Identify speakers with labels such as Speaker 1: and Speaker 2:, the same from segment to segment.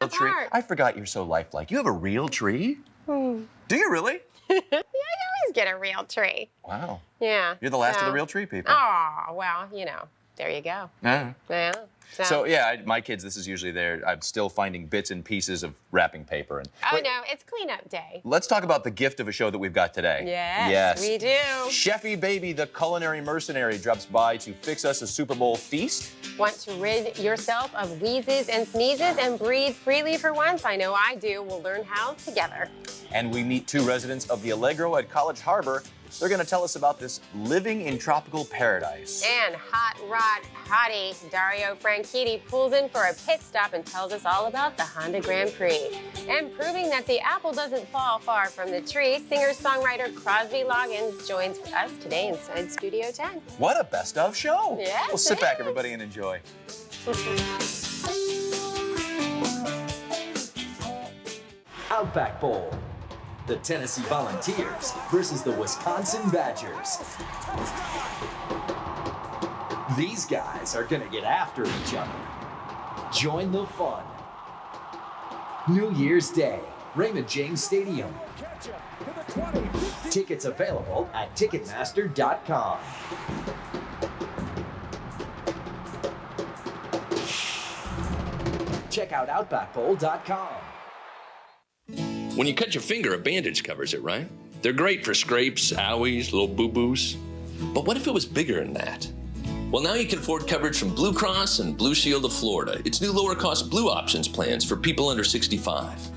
Speaker 1: Tree. I forgot you're so lifelike. You have a real tree? Do you really?
Speaker 2: Yeah, I always get a real tree.
Speaker 1: Wow.
Speaker 2: Yeah.
Speaker 1: You're the last of the real tree people.
Speaker 2: Oh, well, you know, there you go.
Speaker 1: Yeah.
Speaker 2: Yeah.
Speaker 1: So yeah, my kids, this is usually I'm still finding bits and pieces of wrapping paper. And
Speaker 2: oh, no, it's cleanup day.
Speaker 1: let's talk about the gift of a show that we've got today.
Speaker 2: Yes, we do.
Speaker 1: Chefy Baby, the culinary mercenary, drops by to fix us a Super Bowl feast.
Speaker 2: Want to rid yourself of wheezes and sneezes and breathe freely for once? I know I do. We'll learn how together.
Speaker 1: And we meet two residents of the Allegro at College Harbor. They're going to tell us about this living in tropical paradise.
Speaker 2: And hot rod hottie Dario Franchitti pulls in for a pit stop and tells us all about the Honda Grand Prix. And proving that the apple doesn't fall far from the tree, singer-songwriter Crosby Loggins joins us today inside Studio 10.
Speaker 1: What a best of show.
Speaker 2: Yes,
Speaker 1: Well, sit back, everybody, and enjoy.
Speaker 3: Outback Bowl. The Tennessee Volunteers versus the Wisconsin Badgers. These guys are gonna get after each other. Join the fun. New Year's Day, Raymond James Stadium. Tickets available at Ticketmaster.com. Check out OutbackBowl.com.
Speaker 4: When you cut your finger, a bandage covers it, right? They're great for scrapes, owies, little boo-boos. But what if it was bigger than that? Well, now you can afford coverage from Blue Cross and Blue Shield of Florida. It's new lower-cost Blue Options plans for people under 65.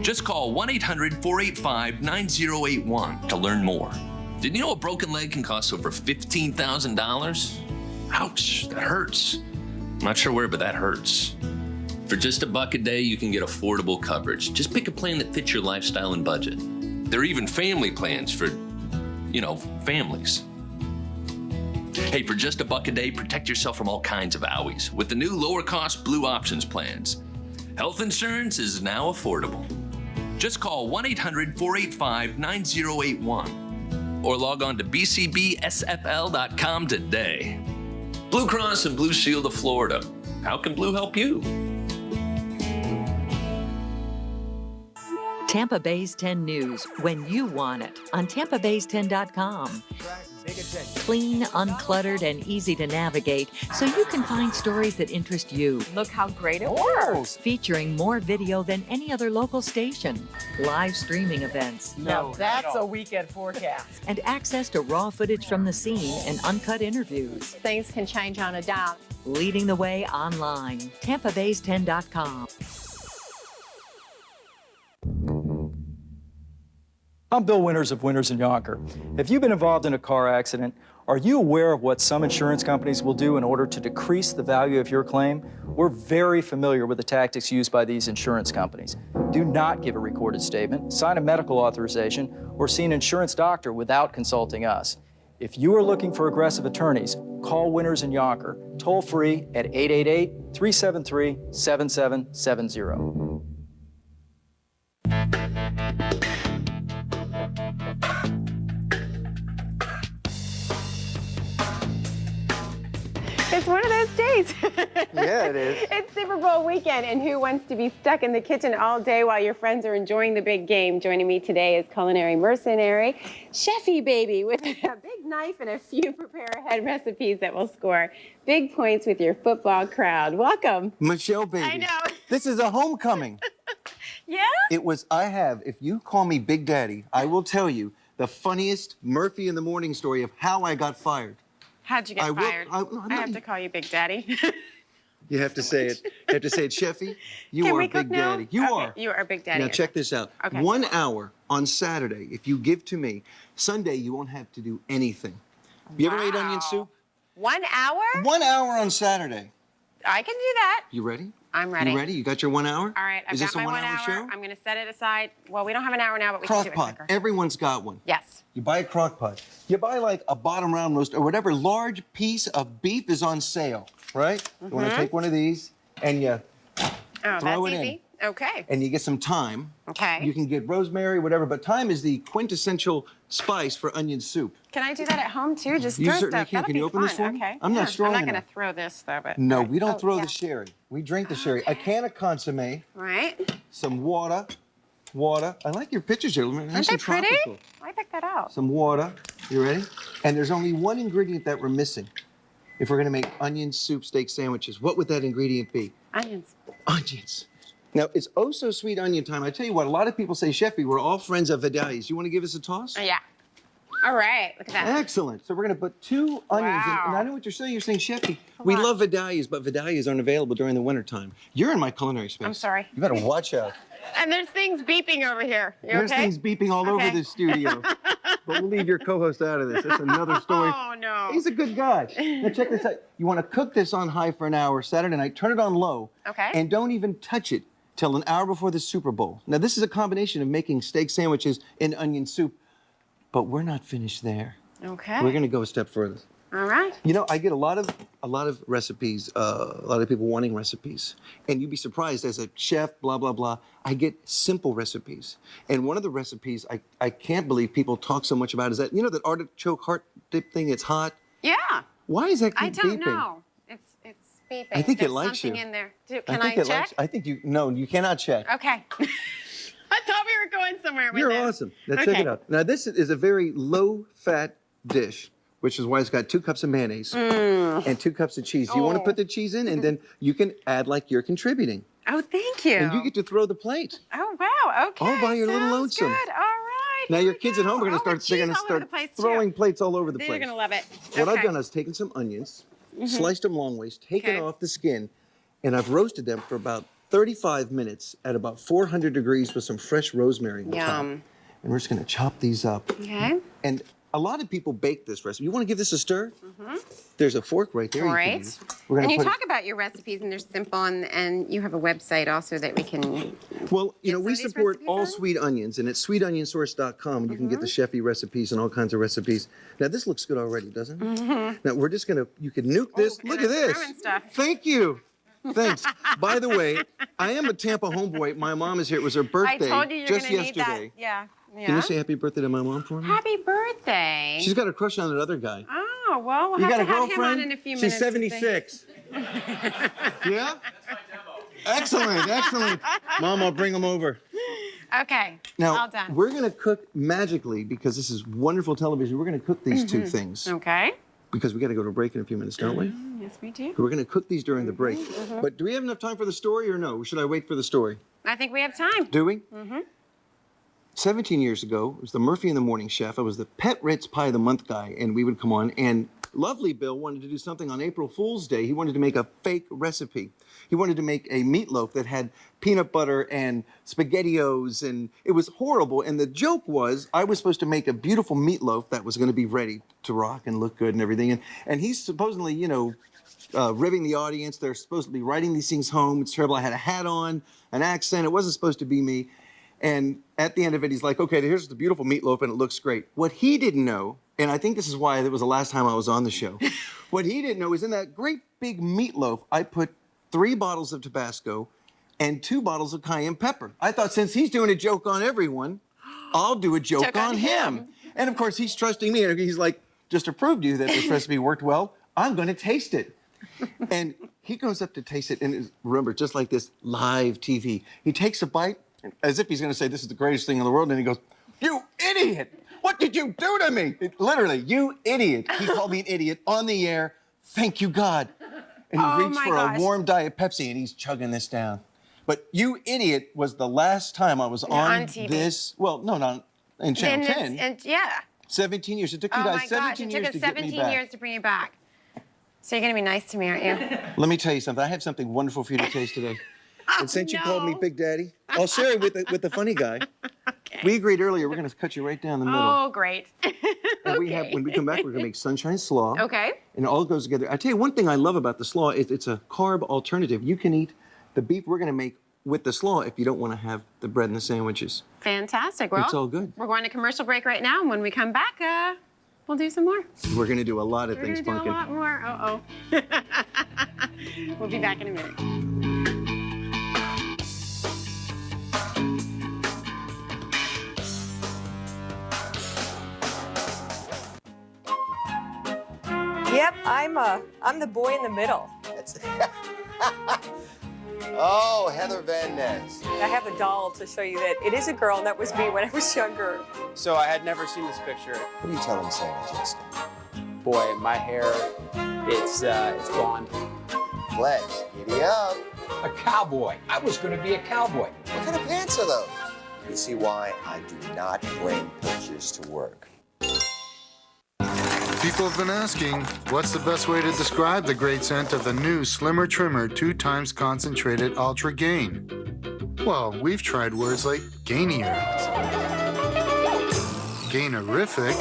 Speaker 4: Just call 1-800-485-9081 to learn more. Did you know a broken leg can cost over $15,000? Ouch, that hurts. I'm not sure where, but that hurts. For just $1 a day, you can get affordable coverage. Just pick a plan that fits your lifestyle and budget. There are even family plans for, families. Hey, for just $1 a day, protect yourself from all kinds of owies with the new lower-cost Blue Options plans. Health insurance is now affordable. Just call 1-800-485-9081 or log on to bcbsfl.com today. Blue Cross and Blue Shield of Florida. How can Blue help you?
Speaker 5: Tampa Bay's 10 News, when you want it, on TampaBay's10.com. Clean, uncluttered, and easy to navigate, so you can find stories that interest you.
Speaker 6: Look how great it works.
Speaker 5: Featuring more video than any other local station, live streaming events.
Speaker 6: Now that's a weekend forecast.
Speaker 5: And access to raw footage from the scene and uncut interviews.
Speaker 6: Things can change on a dime.
Speaker 5: Leading the way online, TampaBay's10.com.
Speaker 7: I'm Bill Winters of Winters & Yonker. Have you been involved in a car accident? Are you aware of what some insurance companies will do in order to decrease the value of your claim? We're very familiar with the tactics used by these insurance companies. Do not give a recorded statement, sign a medical authorization, or see an insurance doctor without consulting us. If you are looking for aggressive attorneys, call Winters & Yonker, toll free at 888-373-7770.
Speaker 2: It's one of those days.
Speaker 8: Yeah, it is.
Speaker 2: It's Super Bowl weekend, and who wants to be stuck in the kitchen all day while your friends are enjoying the big game? Joining me today is culinary mercenary, Chefy Baby, with a big knife and a few prepare-ahead recipes that will score big points with your football crowd. Welcome.
Speaker 8: Michelle, baby.
Speaker 2: I know.
Speaker 8: This is a homecoming.
Speaker 2: Yeah?
Speaker 8: If you call me Big Daddy, I will tell you the funniest Murphy in the Morning story of how I got fired.
Speaker 2: How'd you get fired? I have to call you Big Daddy.
Speaker 8: You have to say it. You have to say it, Chefy. You
Speaker 2: Can
Speaker 8: are
Speaker 2: we
Speaker 8: Big
Speaker 2: cook now?
Speaker 8: Daddy. You
Speaker 2: Okay,
Speaker 8: are.
Speaker 2: you are Big Daddy.
Speaker 8: Now check this out.
Speaker 2: Okay.
Speaker 8: 1 hour on Saturday, if you give to me, Sunday you won't have to do anything. You ever made onion soup?
Speaker 2: 1 hour?
Speaker 8: 1 hour on Saturday.
Speaker 2: I can do that.
Speaker 8: You ready?
Speaker 2: I'm ready.
Speaker 8: You ready? You got your 1 hour?
Speaker 2: All right, I've
Speaker 8: Is
Speaker 2: got
Speaker 8: this a
Speaker 2: my
Speaker 8: 1
Speaker 2: 1
Speaker 8: hour
Speaker 2: hour.
Speaker 8: show?
Speaker 2: I'm going to set it aside. Well, we don't have an hour now, but we can
Speaker 8: Crock
Speaker 2: do it
Speaker 8: pot.
Speaker 2: quicker.
Speaker 8: Everyone's got one.
Speaker 2: Yes.
Speaker 8: You buy a crock pot. You buy like a bottom round roast or whatever large piece of beef is on sale, right? You want to take one of these and you
Speaker 2: Oh,
Speaker 8: throw
Speaker 2: that's
Speaker 8: it
Speaker 2: easy.
Speaker 8: in.
Speaker 2: Okay.
Speaker 8: and you get some thyme.
Speaker 2: Okay.
Speaker 8: You can get rosemary, whatever, but thyme is the quintessential spice for onion soup.
Speaker 2: Can I do that at home too? Just
Speaker 8: You
Speaker 2: throw
Speaker 8: certainly
Speaker 2: stuff.
Speaker 8: can.
Speaker 2: That'll
Speaker 8: Can
Speaker 2: be
Speaker 8: you open
Speaker 2: fun.
Speaker 8: this for me?
Speaker 2: Okay.
Speaker 8: I'm not
Speaker 2: Yeah.
Speaker 8: strong
Speaker 2: I'm not
Speaker 8: enough.
Speaker 2: gonna throw this though, but
Speaker 8: No,
Speaker 2: all
Speaker 8: we don't
Speaker 2: right.
Speaker 8: throw
Speaker 2: Oh,
Speaker 8: the
Speaker 2: yeah.
Speaker 8: sherry. We drink the sherry. A can of consomme,
Speaker 2: Right.
Speaker 8: some water. I like your pictures here.
Speaker 2: Aren't
Speaker 8: Nice
Speaker 2: they
Speaker 8: and
Speaker 2: pretty?
Speaker 8: tropical.
Speaker 2: I picked that out.
Speaker 8: Some water. You ready? And there's only one ingredient that we're missing. If we're gonna make onion soup steak sandwiches, what would that ingredient be?
Speaker 2: Onions.
Speaker 8: Onions. Now, it's oh so sweet onion time. I tell you what, a lot of people say, Chefy, we're all friends of Vidali's. You want to give us a toss?
Speaker 2: Oh, yeah. All right. Look at that.
Speaker 8: Excellent. So we're going to put 2 onions in. And I know what you're saying. You're saying, Chefy, we
Speaker 2: lot.
Speaker 8: love Vidali's, but Vidali's aren't available during the wintertime. You're in my culinary space.
Speaker 2: I'm sorry.
Speaker 8: You better watch out.
Speaker 2: And there's things beeping over here. You
Speaker 8: There's
Speaker 2: okay?
Speaker 8: things beeping all over
Speaker 2: Okay.
Speaker 8: the studio. But we'll leave your co-host out of this. That's another story.
Speaker 2: Oh, no.
Speaker 8: He's a good guy. Now check this out. You want to cook this on high for an hour Saturday night. Turn it on low.
Speaker 2: Okay.
Speaker 8: And don't even touch it till an hour before the Super Bowl. Now this is a combination of making steak sandwiches and onion soup, but we're not finished there.
Speaker 2: Okay.
Speaker 8: We're going to go a step further.
Speaker 2: All right.
Speaker 8: You know, I get a lot of recipes, a lot of people wanting recipes. And you'd be surprised, as a chef, blah, blah, blah, I get simple recipes. And one of the recipes I can't believe people talk so much about is that, you know, that artichoke heart dip thing, it's hot?
Speaker 2: Yeah.
Speaker 8: Why is that keep
Speaker 2: I don't
Speaker 8: beeping?
Speaker 2: know. It's beeping.
Speaker 8: I think it
Speaker 2: There's
Speaker 8: likes
Speaker 2: something
Speaker 8: you.
Speaker 2: in there. Can
Speaker 8: think
Speaker 2: I
Speaker 8: it
Speaker 2: check?
Speaker 8: likes- I think no, you cannot check.
Speaker 2: Okay. I thought we were going somewhere with
Speaker 8: You're
Speaker 2: this.
Speaker 8: awesome. Now check it out. Now this is a very low-fat dish, which is why it's got 2 cups of mayonnaise and 2 cups of cheese. You want to put the cheese in, and then you can add like you're contributing.
Speaker 2: Oh, thank you.
Speaker 8: And you get to throw the plate.
Speaker 2: Oh, wow. Okay.
Speaker 8: All by your little
Speaker 2: Sounds
Speaker 8: lonesome.
Speaker 2: Good. All right.
Speaker 8: Now
Speaker 2: here
Speaker 8: your
Speaker 2: we
Speaker 8: kids at home are
Speaker 2: go.
Speaker 8: going to
Speaker 2: Oh,
Speaker 8: start.
Speaker 2: with
Speaker 8: They're going to
Speaker 2: cheese all over
Speaker 8: start
Speaker 2: the place,
Speaker 8: throwing
Speaker 2: too.
Speaker 8: plates all over the
Speaker 2: They're
Speaker 8: place.
Speaker 2: going to love it.
Speaker 8: What I've
Speaker 2: Okay.
Speaker 8: done is taken some onions, sliced them long ways, taken
Speaker 2: Okay.
Speaker 8: off the skin, and I've roasted them for about 35 minutes at about 400 degrees with some fresh rosemary on top.
Speaker 2: Yum.
Speaker 8: And we're just going to chop these up.
Speaker 2: Okay.
Speaker 8: And a lot of people bake this recipe. You want to give this a stir? There's a fork right there. You can
Speaker 2: Great.
Speaker 8: use. We're
Speaker 2: And
Speaker 8: gonna
Speaker 2: you
Speaker 8: put it-
Speaker 2: talk about your recipes, and they're simple, and you have a website also that we can.
Speaker 8: Well, you know,
Speaker 2: some
Speaker 8: we
Speaker 2: of these
Speaker 8: support
Speaker 2: recipes
Speaker 8: all
Speaker 2: on?
Speaker 8: sweet onions, and it's sweetonionsource.com, and you can get the chefy recipes and all kinds of recipes. Now, this looks good already, doesn't it? Now, we're just going to, you can nuke this.
Speaker 2: and
Speaker 8: Look at
Speaker 2: I'm
Speaker 8: this.
Speaker 2: throwing stuff.
Speaker 8: Thank you. Thanks. By the way, I am a Tampa homeboy. My mom is here. It was her birthday
Speaker 2: I told you you're
Speaker 8: just
Speaker 2: going to need
Speaker 8: yesterday.
Speaker 2: that. Yeah. Yeah.
Speaker 8: Can you say happy birthday to my mom for me?
Speaker 2: Happy birthday.
Speaker 8: She's got a crush on that other guy.
Speaker 2: Oh, well, we'll
Speaker 8: You
Speaker 2: have
Speaker 8: got
Speaker 2: to
Speaker 8: a
Speaker 2: have him on
Speaker 8: girlfriend?
Speaker 2: in a few
Speaker 8: She's
Speaker 2: minutes. to say-
Speaker 8: 76. Yeah? Excellent, excellent. Mom, I'll bring them over.
Speaker 2: Okay.
Speaker 8: Now,
Speaker 2: all done.
Speaker 8: we're going to cook magically, because this is wonderful television. We're going to cook these 2 things
Speaker 2: Okay.
Speaker 8: because we got to go to break in a few minutes, don't we?
Speaker 2: Yes, we do.
Speaker 8: We're going to cook these during the break. But do we have enough time for the story or no? Should I wait for the story?
Speaker 2: I think we have time.
Speaker 8: Do we? 17 years ago, it was the Murphy in the Morning Chef. I was the Pet Ritz Pie of the Month guy, and we would come on. And lovely Bill wanted to do something on April Fool's Day. He wanted to make a fake recipe. He wanted to make a meatloaf that had peanut butter and SpaghettiOs, and it was horrible. And the joke was I was supposed to make a beautiful meatloaf that was going to be ready to rock and look good and everything. And he's supposedly, you know, ribbing the audience. They're supposed to be writing these things home. It's terrible. I had a hat on, an accent. It wasn't supposed to be me. And at the end of it, he's like, okay, here's the beautiful meatloaf, and it looks great. What he didn't know, and I think this is why it was the last time I was on the show, what he didn't know is in that great big meatloaf, I put 3 bottles of Tabasco and 2 bottles of cayenne pepper. I thought, since he's doing a joke on everyone, I'll do a joke on him. And of course, he's trusting me, and he's like, just to prove to you that this recipe worked well, I'm going to taste it. And he goes up to taste it, and remember, just like this live TV, he takes a bite, as if he's going to say, this is the greatest thing in the world, and he goes, you idiot! What did you do to me? Literally, you idiot. He called me an idiot on the air. Thank you, God. And he reached for a warm Diet Pepsi, and he's chugging this down. But you idiot was the last time I was on
Speaker 2: TV.
Speaker 8: this. Well, no, not in Channel 10.
Speaker 2: And yeah.
Speaker 8: 17 years. It took you
Speaker 2: Oh
Speaker 8: guys
Speaker 2: my gosh,
Speaker 8: 17
Speaker 2: it
Speaker 8: years
Speaker 2: took
Speaker 8: to
Speaker 2: us
Speaker 8: get me
Speaker 2: 17
Speaker 8: back.
Speaker 2: years to bring you back. So you're going to be nice to me, aren't you?
Speaker 8: Let me tell you something. I have something wonderful for you to taste today. And since you called me
Speaker 2: no.
Speaker 8: Big Daddy, I'll share it with the funny guy.
Speaker 2: Okay.
Speaker 8: We agreed earlier we're going to cut you right down the middle.
Speaker 2: Oh, great.
Speaker 8: And we have, when we come back, we're going to make sunshine slaw.
Speaker 2: Okay.
Speaker 8: And it all goes together. I tell you, one thing I love about the slaw is it's a carb alternative. You can eat the beef we're going to make with the slaw if you don't want to have the bread and the sandwiches.
Speaker 2: Fantastic. Well,
Speaker 8: It's all good.
Speaker 2: We're going to commercial break right now, and when we come back, we'll do some more.
Speaker 8: We're going to do a lot of
Speaker 2: We're
Speaker 8: things,
Speaker 2: going to do
Speaker 8: Pumpkin.
Speaker 2: a lot more. Uh-oh. We'll be back in a minute.
Speaker 6: I'm the boy in the middle.
Speaker 9: Oh, Heather Van Ness.
Speaker 6: I have a doll to show you that it is a girl, and that was me when I was younger.
Speaker 10: So I had never seen this picture.
Speaker 9: What are you telling Santa, Justin?
Speaker 10: Boy, my hair, it's blonde.
Speaker 9: Flex, giddy up.
Speaker 11: A cowboy. I was going to be a cowboy.
Speaker 9: What kind of pants are those? You see why I do not bring pictures to work.
Speaker 12: People have been asking, what's the best way to describe the great scent of the new Slimmer Trimmer 2x concentrated Ultra Gain? Well, we've tried words like gainier, gainerific,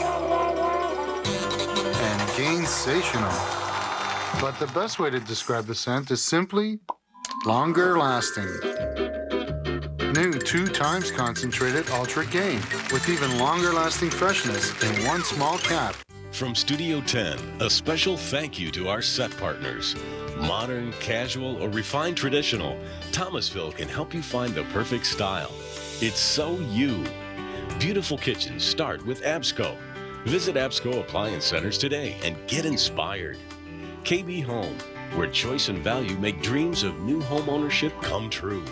Speaker 12: and gainsational. But the best way to describe the scent is simply longer lasting. New 2x concentrated Ultra Gain with even longer lasting freshness in one small cap.
Speaker 13: From Studio 10, a special thank you to our set partners. Modern, casual, or refined traditional, Thomasville can help you find the perfect style. It's so you. Beautiful kitchens start with Absco. Visit Absco Appliance Centers today and get inspired. KB Home, where choice and value make dreams of new home ownership come true.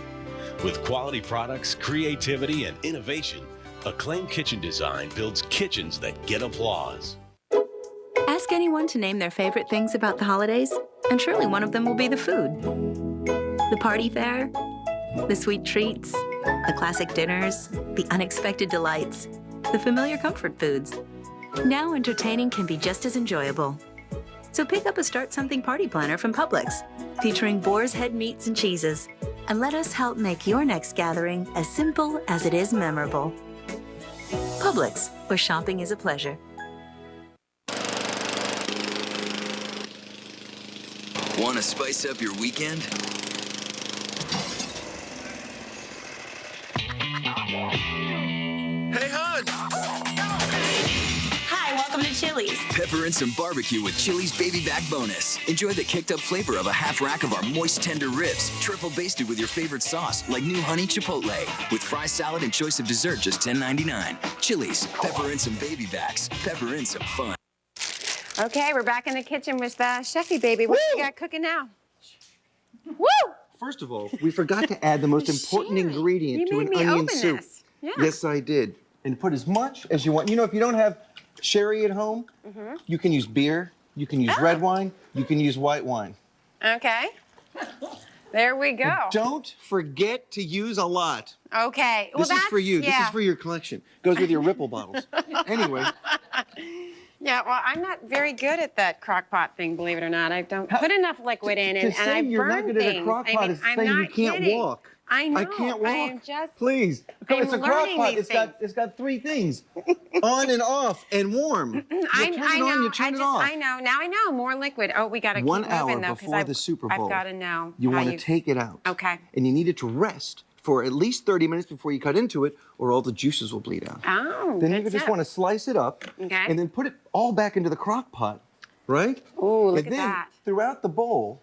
Speaker 13: With quality products, creativity, and innovation, Acclaimed Kitchen Design builds kitchens that get applause.
Speaker 14: Ask anyone to name their favorite things about the holidays, and surely one of them will be the food. The party fare, the sweet treats, the classic dinners, the unexpected delights, the familiar comfort foods. Now entertaining can be just as enjoyable. So pick up a Start Something party planner from Publix, featuring boar's head meats and cheeses, and let us help make your next gathering as simple as it is memorable. Publix, where shopping is a pleasure.
Speaker 15: Want to spice up your weekend?
Speaker 16: Hey, hon!
Speaker 14: Hi, welcome to Chili's.
Speaker 15: Pepper and some barbecue with Chili's Baby Back Bonus. Enjoy the kicked up flavor of a half rack of our moist, tender ribs, triple basted with your favorite sauce, like new honey chipotle. With fry salad and choice of dessert, just $10.99. Chili's, pepper and some baby backs, pepper and some fun.
Speaker 2: Okay, we're back in the kitchen with Chefy Baby. What you got cooking now? Woo!
Speaker 8: First of all, we forgot to add the most important ingredient to an onion soup.
Speaker 2: Yeah.
Speaker 8: Yes, I did. And put as much as you want. You know, if you don't have sherry at home, you can use beer, you can use red wine, you can use white wine.
Speaker 2: Okay. There we go.
Speaker 8: And don't forget to use a lot.
Speaker 2: Okay.
Speaker 8: This is for you. This is for your collection. Goes with your Ripple bottles. Anyway.
Speaker 2: Yeah, well, I'm not very good at that crock pot thing, believe it or not. I don't put enough liquid in, and I burn
Speaker 8: you're not good at a crock pot is saying you can't walk.
Speaker 2: I know.
Speaker 8: I can't walk.
Speaker 2: I'm just,
Speaker 8: Please. It's a crock pot. It's got three things. On and off and warm.
Speaker 2: I know.
Speaker 8: You turn it off.
Speaker 2: I know. Now I know. More liquid. Oh, we got to keep
Speaker 8: 1
Speaker 2: moving,
Speaker 8: hour
Speaker 2: though,
Speaker 8: before the Super Bowl.
Speaker 2: I've got to know.
Speaker 8: You want to take it out.
Speaker 2: Okay.
Speaker 8: And you need it to rest for at least 30 minutes before you cut into it, or all the juices will bleed out.
Speaker 2: Oh,
Speaker 8: then you just want to slice it up, and then put it all back into the crock pot, right?
Speaker 2: Oh, look
Speaker 8: and
Speaker 2: at that.
Speaker 8: Throughout the bowl,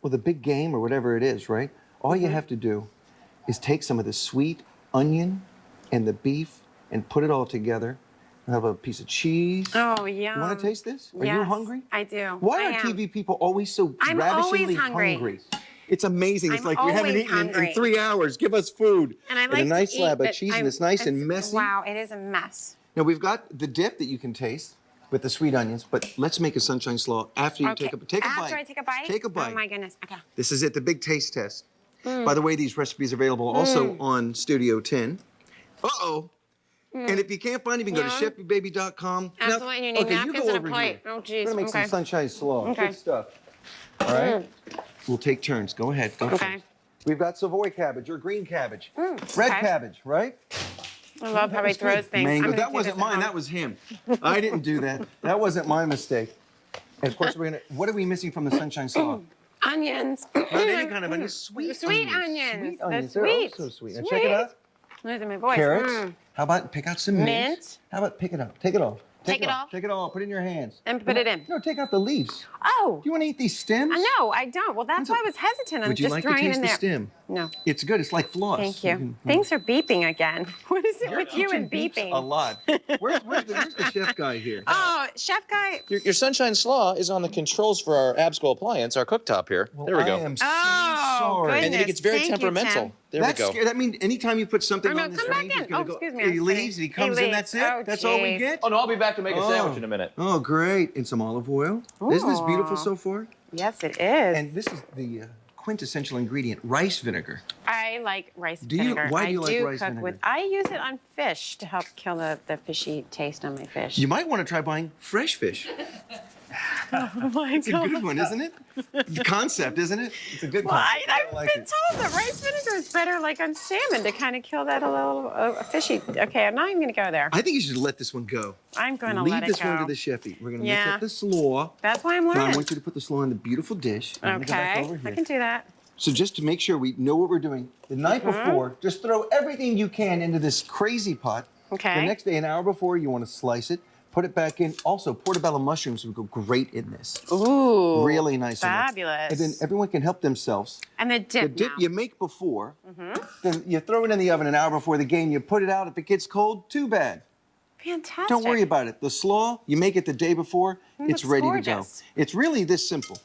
Speaker 8: with a big game or whatever it is, right? All you have to do is take some of the sweet onion and the beef and put it all together. You have a piece of cheese.
Speaker 2: Oh, yeah.
Speaker 8: You want to taste this? Are you hungry?
Speaker 2: I do.
Speaker 8: Why are TV people always so ravishingly hungry? It's amazing. It's like we haven't eaten in 3 hours. Give us food.
Speaker 2: And I like
Speaker 8: a nice slab of cheese,
Speaker 2: and
Speaker 8: and it's nice and messy.
Speaker 2: Wow, it is a mess.
Speaker 8: Now we've got the dip that you can taste with the sweet onions, but let's make a sunshine slaw after you take a bite.
Speaker 2: After I take a bite?
Speaker 8: Take a bite.
Speaker 2: Oh my goodness. Okay.
Speaker 8: This is it, the big taste test. By the way, these recipes are available also on Studio 10. And if you can't find it, you can go to chefybaby.com.
Speaker 2: Absolutely, and you need napkins and a plate. Oh, geez.
Speaker 8: We're gonna make some sunshine slaw.
Speaker 2: Okay.
Speaker 8: Good stuff. All right. We'll take turns. Go ahead. Go first. We've got Savoy cabbage or green cabbage. Red cabbage, right?
Speaker 2: I love how he throws things.
Speaker 8: Mango. That wasn't mine. That was him. I didn't do that. That wasn't my mistake. And of course, what are we missing from the sunshine slaw?
Speaker 2: Onions.
Speaker 8: Not any kind of onions. Sweet
Speaker 2: onions.
Speaker 8: Sweet onions.
Speaker 2: They're
Speaker 8: They're also sweet. Now check it out.
Speaker 2: Listen to my voice.
Speaker 8: Carrots. How about pick out some mint? How about pick it up? Take it all.
Speaker 2: Take it off?
Speaker 8: Take it all. Put it in your hands.
Speaker 2: And put it in.
Speaker 8: No, take out the leaves.
Speaker 2: Oh.
Speaker 8: Do you want to eat these stems?
Speaker 2: No, I don't. Well, that's why I was hesitant on
Speaker 8: Would you
Speaker 2: just
Speaker 8: like to
Speaker 2: throwing it
Speaker 8: taste
Speaker 2: in
Speaker 8: the
Speaker 2: there.
Speaker 8: stem?
Speaker 2: No.
Speaker 8: It's good. It's like floss.
Speaker 2: Thank you. Things are beeping again. What is it with you and beeping?
Speaker 8: A lot. Where's the chef guy here?
Speaker 2: Oh, Chef Guy.
Speaker 1: Your Sunshine Slaw is on the controls for our Absco appliance, our cooktop here. There we go.
Speaker 8: I am so sorry.
Speaker 2: Goodness.
Speaker 1: And then it gets very
Speaker 2: Thank you,
Speaker 1: temperamental.
Speaker 2: Tim.
Speaker 1: There we go.
Speaker 8: That means anytime you put something
Speaker 2: Oh, no,
Speaker 8: on this
Speaker 2: come back
Speaker 8: range,
Speaker 2: in.
Speaker 8: he's gonna
Speaker 2: Oh,
Speaker 8: go.
Speaker 2: excuse me, I
Speaker 8: He
Speaker 2: was
Speaker 8: leaves,
Speaker 2: kidding.
Speaker 8: and he comes
Speaker 2: He
Speaker 8: in, that's it?
Speaker 2: leaves. Oh,
Speaker 8: That's all we
Speaker 2: geez.
Speaker 8: get?
Speaker 1: Oh, no, I'll be back to make a sandwich in a minute.
Speaker 8: Oh, great. And some olive oil. Isn't this beautiful so far?
Speaker 2: Yes, it is.
Speaker 8: And this is the quintessential ingredient, rice vinegar.
Speaker 2: I like rice vinegar.
Speaker 8: Why do you like rice
Speaker 2: cook
Speaker 8: vinegar?
Speaker 2: with. I use it on fish to help kill the fishy taste on my fish.
Speaker 8: You might want to try buying fresh fish.
Speaker 2: Oh my
Speaker 8: It's a good one, isn't it? The concept, isn't it? It's a good
Speaker 2: Well,
Speaker 8: concept.
Speaker 2: I've
Speaker 8: like
Speaker 2: been told that rice vinegar is better, like on salmon, to kind of kill that a little fishy. Okay, I'm not even going to go there.
Speaker 8: I think you should let this one go.
Speaker 2: I'm going to
Speaker 8: Leave
Speaker 2: let it
Speaker 8: this
Speaker 2: go.
Speaker 8: one to the chefy. We're going to
Speaker 2: Yeah.
Speaker 8: mix up the slaw.
Speaker 2: That's why I'm
Speaker 8: Now, I
Speaker 2: learning.
Speaker 8: want you to put the slaw in the beautiful dish. I'm gonna go back
Speaker 2: Okay,
Speaker 8: over here.
Speaker 2: I can do that.
Speaker 8: So just to make sure we know what we're doing, the night before, just throw everything you can into this crazy pot.
Speaker 2: Okay.
Speaker 8: The next day, an hour before, you want to slice it, put it back in. Also, portobello mushrooms would go great in this.
Speaker 2: Ooh.
Speaker 8: Really nice.
Speaker 2: Fabulous.
Speaker 8: And then everyone can help themselves.
Speaker 2: And the dip.
Speaker 8: The dip
Speaker 2: now.
Speaker 8: you make before, then you throw it in the oven an hour before the game. You put it out. If it gets cold, too bad.
Speaker 2: Fantastic.
Speaker 8: Don't worry about it. The slaw, you make it the day before, it's
Speaker 2: looks
Speaker 8: ready to
Speaker 2: gorgeous.
Speaker 8: go. It's really this simple.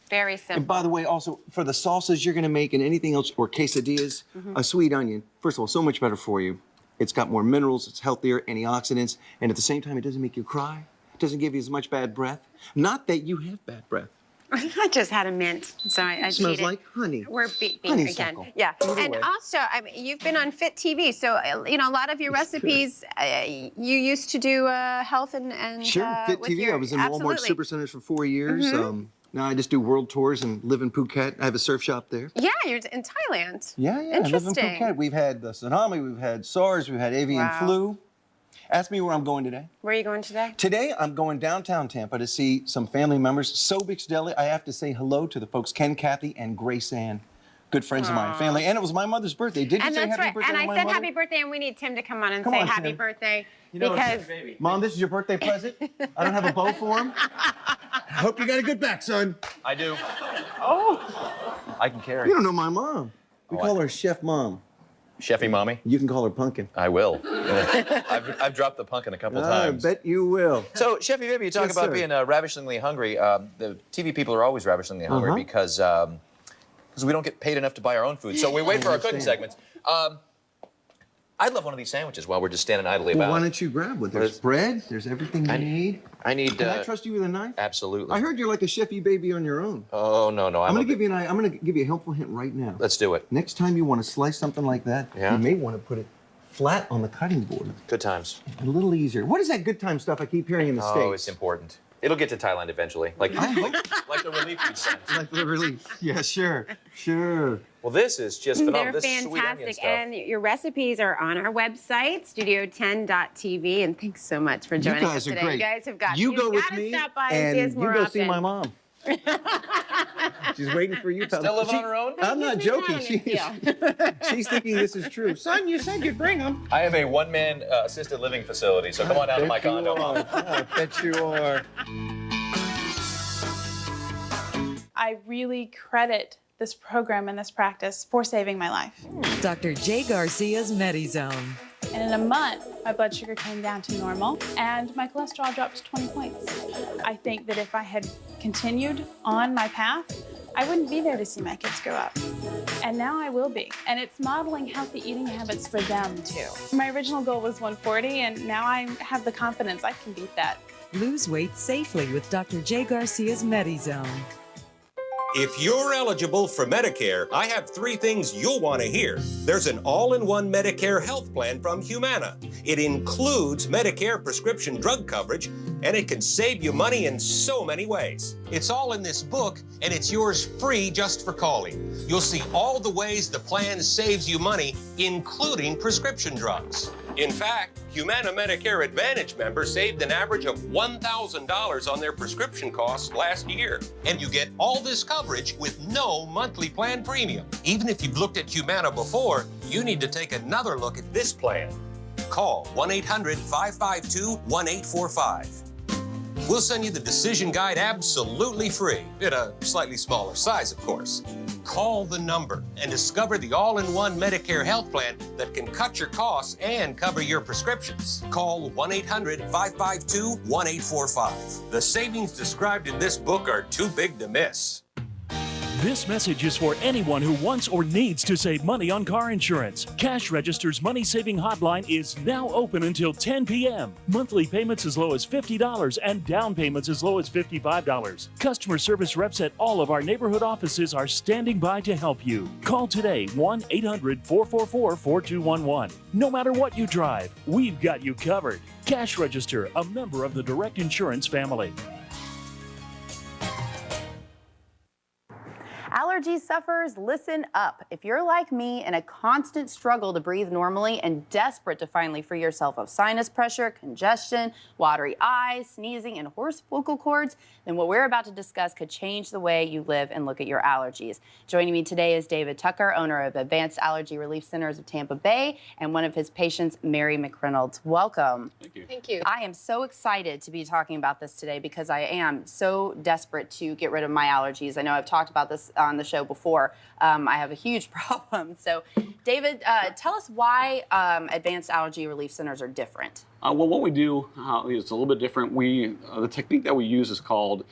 Speaker 2: Very simple.
Speaker 8: And by the way, also, for the salsas you're gonna make and anything else, or quesadillas, a sweet onion, first of all, so much better for you. It's got more minerals, it's healthier, antioxidants, and at the same time, it doesn't make you cry. It doesn't give you as much bad breath. Not that you have bad breath.
Speaker 2: I just had a mint, so I
Speaker 8: Smells
Speaker 2: cheated.
Speaker 8: like honey.
Speaker 2: We're beeping again.
Speaker 8: Honeysuckle.
Speaker 2: Yeah,
Speaker 8: Either
Speaker 2: and
Speaker 8: way.
Speaker 2: also, I mean, you've been on Fit TV, so a lot of your recipes, you used to do health and
Speaker 8: Sure, Fit
Speaker 2: with
Speaker 8: TV.
Speaker 2: your-
Speaker 8: I was in Walmart
Speaker 2: absolutely.
Speaker 8: Supercenters for 4 years. Now I just do world tours and live in Phuket. I have a surf shop there.
Speaker 2: Yeah, you're in Thailand.
Speaker 8: Yeah, I live in
Speaker 2: Interesting.
Speaker 8: Phuket. We've had the tsunami, we've had SARS, we've had avian
Speaker 2: Wow.
Speaker 8: flu. Ask me where I'm going today.
Speaker 2: Where are you going today?
Speaker 8: Today, I'm going downtown Tampa to see some family members. Sobik's Deli. I have to say hello to the folks, Ken, Kathy, and Grace Ann. Good friends of mine, family. And it was my mother's birthday. Did you
Speaker 2: And
Speaker 8: say
Speaker 2: that's
Speaker 8: happy
Speaker 2: right.
Speaker 8: birthday
Speaker 2: And
Speaker 8: to
Speaker 2: I
Speaker 8: my
Speaker 2: said
Speaker 8: mother?
Speaker 2: happy birthday, and we need Tim to come on and
Speaker 8: Come
Speaker 2: say
Speaker 8: on,
Speaker 2: happy
Speaker 8: Tim.
Speaker 2: birthday
Speaker 8: You know,
Speaker 2: because
Speaker 8: Mom, this is your birthday present. I don't have a bow for him. I hope you got a good back, son.
Speaker 1: I do.
Speaker 2: Oh.
Speaker 1: I can carry.
Speaker 8: You don't know my mom. We
Speaker 1: Oh,
Speaker 8: call her Chef Mom.
Speaker 1: Chefy Mommy?
Speaker 8: You can call her Pumpkin.
Speaker 1: I will. I've dropped the pumpkin a couple times.
Speaker 8: I bet you will.
Speaker 1: So, Chefy Baby, you talk
Speaker 8: Yes,
Speaker 1: about
Speaker 8: sir.
Speaker 1: being ravishingly hungry. The TV people are always ravishingly hungry because we don't get paid enough to buy our own food. So we wait for our cooking segments. I'd love one of these sandwiches while we're just standing idly
Speaker 8: Well,
Speaker 1: about.
Speaker 8: why don't you grab one? There's bread. There's everything you need.
Speaker 1: I need.
Speaker 8: Can I trust you with a knife?
Speaker 1: Absolutely.
Speaker 8: I heard you're like a chefy baby on your own.
Speaker 1: Oh no,
Speaker 8: I'm gonna give you a helpful hint right now.
Speaker 1: Let's do it.
Speaker 8: Next time you want to slice something like that,
Speaker 1: Yeah?
Speaker 8: you may want to put it flat on the cutting board.
Speaker 1: Good times.
Speaker 8: A little easier. What is that good time stuff I keep hearing in the
Speaker 1: Oh,
Speaker 8: States?
Speaker 1: it's important. It'll get to Thailand eventually. Like the relief food sent.
Speaker 8: Like the relief. Yeah, sure. Sure.
Speaker 1: Well, this is just phenomenal.
Speaker 2: They're
Speaker 1: This is sweet onion
Speaker 2: fantastic,
Speaker 1: stuff.
Speaker 2: and your recipes are on our website, studio10.tv. And thanks so much for joining
Speaker 8: You
Speaker 2: us
Speaker 8: guys are
Speaker 2: today.
Speaker 8: great.
Speaker 2: You guys have got.
Speaker 8: You go
Speaker 2: you've
Speaker 8: with
Speaker 2: gotta
Speaker 8: me,
Speaker 2: stop by and see us
Speaker 8: and
Speaker 2: more
Speaker 8: you go
Speaker 2: often.
Speaker 8: see my mom. She's waiting for you, pal.
Speaker 1: Still living on her own?
Speaker 8: I'm not joking.
Speaker 2: Yeah.
Speaker 8: She's thinking this is true. Son, you said you'd bring them.
Speaker 1: I have a one-man assisted living facility, so come on down to my condo, Mom.
Speaker 8: I bet you are.
Speaker 16: I really credit this program and this practice for saving my life.
Speaker 5: Dr. J. Garcia's MediZone.
Speaker 16: And in a month, my blood sugar came down to normal and my cholesterol dropped to 20 points. I think that if I had continued on my path, I wouldn't be there to see my kids grow up. And now I will be. And it's modeling healthy eating habits for them too. My original goal was 140 and now I have the confidence I can beat that.
Speaker 5: Lose weight safely with Dr. J. Garcia's MediZone.
Speaker 17: If you're eligible for Medicare, I have 3 things you'll want to hear. There's an all-in-one Medicare health plan from Humana. It includes Medicare prescription drug coverage, and it can save you money in so many ways. It's all in this book, and it's yours free just for calling. You'll see all the ways the plan saves you money, including prescription drugs. In fact, Humana Medicare Advantage members saved an average of $1,000 on their prescription costs last year. And you get all this coverage with no monthly plan premium. Even if you've looked at Humana before, you need to take another look at this plan. Call 1-800-552-1845. We'll send you the decision guide absolutely free, in a slightly smaller size, of course. Call the number and discover the all-in-one Medicare health plan that can cut your costs and cover your prescriptions. Call 1-800-552-1845. The savings described in this book are too big to miss.
Speaker 18: This message is for anyone who wants or needs to save money on car insurance. Cash Register's money-saving hotline is now open until 10 p.m. Monthly payments as low as $50 and down payments as low as $55. Customer service reps at all of our neighborhood offices are standing by to help you. Call today 1-800-444-4211. No matter what you drive, we've got you covered. Cash Register, a member of the Direct Insurance family.
Speaker 19: Allergy sufferers, listen up. If you're like me in a constant struggle to breathe normally and desperate to finally free yourself of sinus pressure, congestion, watery eyes, sneezing, and hoarse vocal cords, then what we're about to discuss could change the way you live and look at your allergies. Joining me today is David Tucker, owner of Advanced Allergy Relief Centers of Tampa Bay, and one of his patients, Mary McReynolds. Welcome.
Speaker 20: Thank you.
Speaker 2: Thank you.
Speaker 19: I am so excited to be talking about this today because I am so desperate to get rid of my allergies. I know I've talked about this on the show before. I have a huge problem. So, David, tell us why Advanced Allergy Relief Centers are different.
Speaker 20: Well, what we do is a little bit different. The technique that we use is called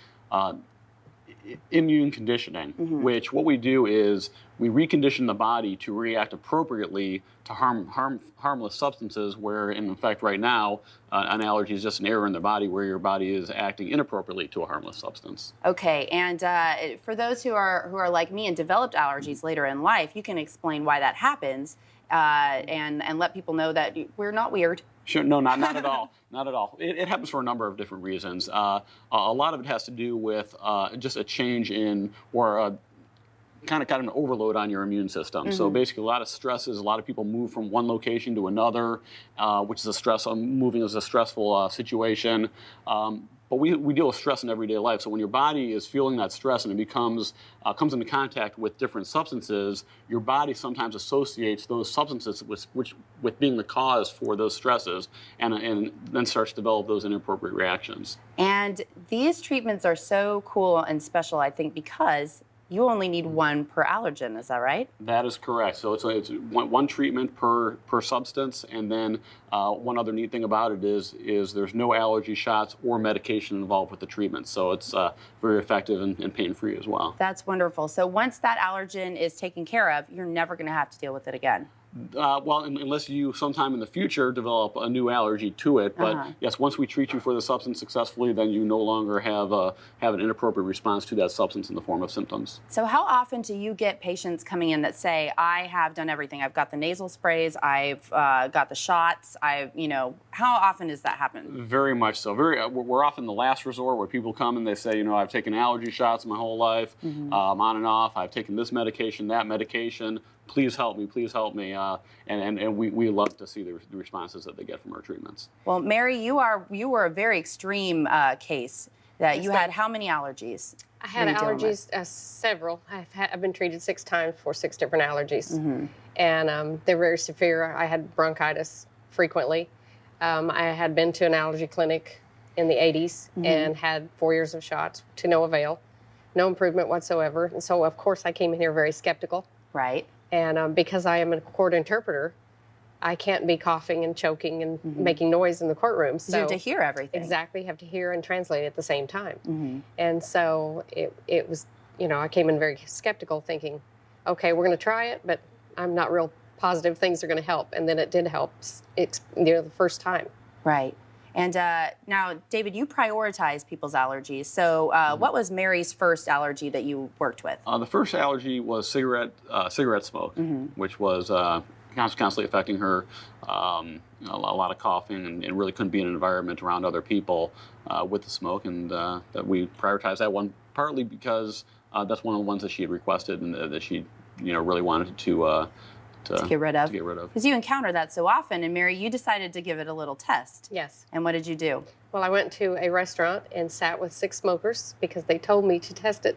Speaker 20: immune conditioning, which what we do is we recondition the body to react appropriately to harmless substances, where in fact right now an allergy is just an error in the body where your body is acting inappropriately to a harmless substance.
Speaker 19: Okay, and for those who are like me and developed allergies later in life, you can explain why that happens and let people know that we're not weird.
Speaker 20: Sure, no, not at all. Not at all. It happens for a number of different reasons. A lot of it has to do with just a change in or kind of got an overload on your immune system. So basically a lot of stresses, a lot of people move from one location to another, which is a stress, moving is a stressful situation. But we deal with stress in everyday life. So when your body is feeling that stress and it comes into contact with different substances, your body sometimes associates those substances with being the cause for those stresses, and then starts to develop those inappropriate reactions.
Speaker 19: And these treatments are so cool and special, I think, because you only need one per allergen, is that right?
Speaker 20: That is correct. So it's one treatment per substance, and then one other neat thing about it is there's no allergy shots or medication involved with the treatment. So it's very effective and pain-free as well.
Speaker 19: That's wonderful. So once that allergen is taken care of, you're never going to have to deal with it again.
Speaker 20: Well, unless you sometime in the future develop a new allergy to it. But yes, once we treat you for the substance successfully, then you no longer have an inappropriate response to that substance in the form of symptoms.
Speaker 19: So how often do you get patients coming in that say, I have done everything. I've got the nasal sprays, I've got the shots, how often does that happen?
Speaker 20: Very much so. We're often the last resort where people come and they say, I've taken allergy shots my whole life, on and off. I've taken this medication, that medication. Please help me, and we love to see the responses that they get from our treatments.
Speaker 19: Well, Mary, you were a very extreme case. That you had how many allergies?
Speaker 21: I had allergies, several. I've been treated 6 times for 6 different allergies, and they're very severe. I had bronchitis frequently. I had been to an allergy clinic in the 80s and had 4 years of shots to no avail, no improvement whatsoever. And so, of course, I came in here very skeptical.
Speaker 19: Right.
Speaker 21: And because I am a court interpreter, I can't be coughing and choking and making noise in the courtroom. So
Speaker 19: you have to hear everything.
Speaker 21: Exactly, you have to hear and translate at the same time. And so it was, I came in very skeptical thinking, okay, we're going to try it, but I'm not real positive things are going to help. And then it did help the first time.
Speaker 19: Right. And now, David, you prioritize people's allergies. So what was Mary's first allergy that you worked with?
Speaker 20: The first allergy was cigarette smoke, which was constantly affecting her. A lot of coughing, and really couldn't be in an environment around other people with the smoke. And that we prioritized that one partly because that's one of the ones that she had requested and that she, really wanted to get rid of.
Speaker 19: Because you encounter that so often. And Mary, you decided to give it a little test.
Speaker 21: Yes.
Speaker 19: And what did you do?
Speaker 21: Well, I went to a restaurant and sat with 6 smokers because they told me to test it,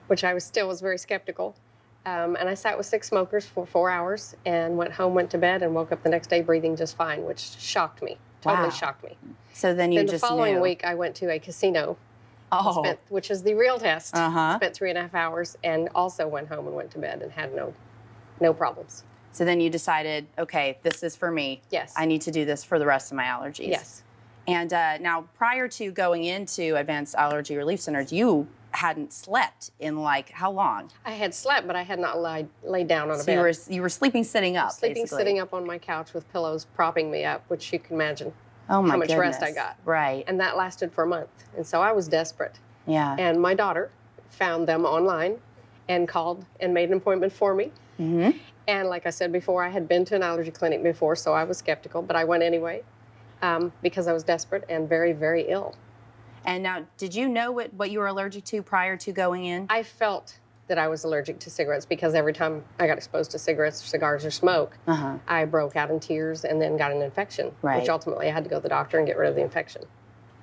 Speaker 21: which I was very skeptical. And I sat with 6 smokers for 4 hours and went home, went to bed, and woke up the next day breathing just fine, which shocked me. Totally
Speaker 19: Wow.
Speaker 21: shocked me.
Speaker 19: So then you
Speaker 21: Then
Speaker 19: just
Speaker 21: the following
Speaker 19: knew.
Speaker 21: week, I went to a casino,
Speaker 19: Oh.
Speaker 21: which is the real test.
Speaker 19: Uh-huh.
Speaker 21: Spent 3.5 hours, and also went home and went to bed and had no problems.
Speaker 19: So then you decided, okay, this is for me.
Speaker 21: Yes.
Speaker 19: I need to do this for the rest of my allergies.
Speaker 21: Yes.
Speaker 19: And now, prior to going into Advanced Allergy Relief Centers, you hadn't slept in like how long?
Speaker 21: I had slept, but I had not laid down on a
Speaker 19: So
Speaker 21: bed.
Speaker 19: you were sleeping sitting up,
Speaker 21: Sleeping,
Speaker 19: basically.
Speaker 21: sitting up on my couch with pillows propping me up, which you can imagine
Speaker 19: Oh my
Speaker 21: how much rest I
Speaker 19: goodness.
Speaker 21: got.
Speaker 19: Right.
Speaker 21: And that lasted for a month. And so I was desperate.
Speaker 19: Yeah.
Speaker 21: And my daughter found them online and called and made an appointment for me.
Speaker 19: Mm-hmm.
Speaker 21: And like I said before, I had been to an allergy clinic before, so I was skeptical, but I went anyway because I was desperate and very, very ill.
Speaker 19: And now, did you know what you were allergic to prior to going in?
Speaker 21: I felt that I was allergic to cigarettes because every time I got exposed to cigarettes, cigars, or smoke, I broke out in tears and then got an infection,
Speaker 19: Right.
Speaker 21: which ultimately I had to go to the doctor and get rid of the infection.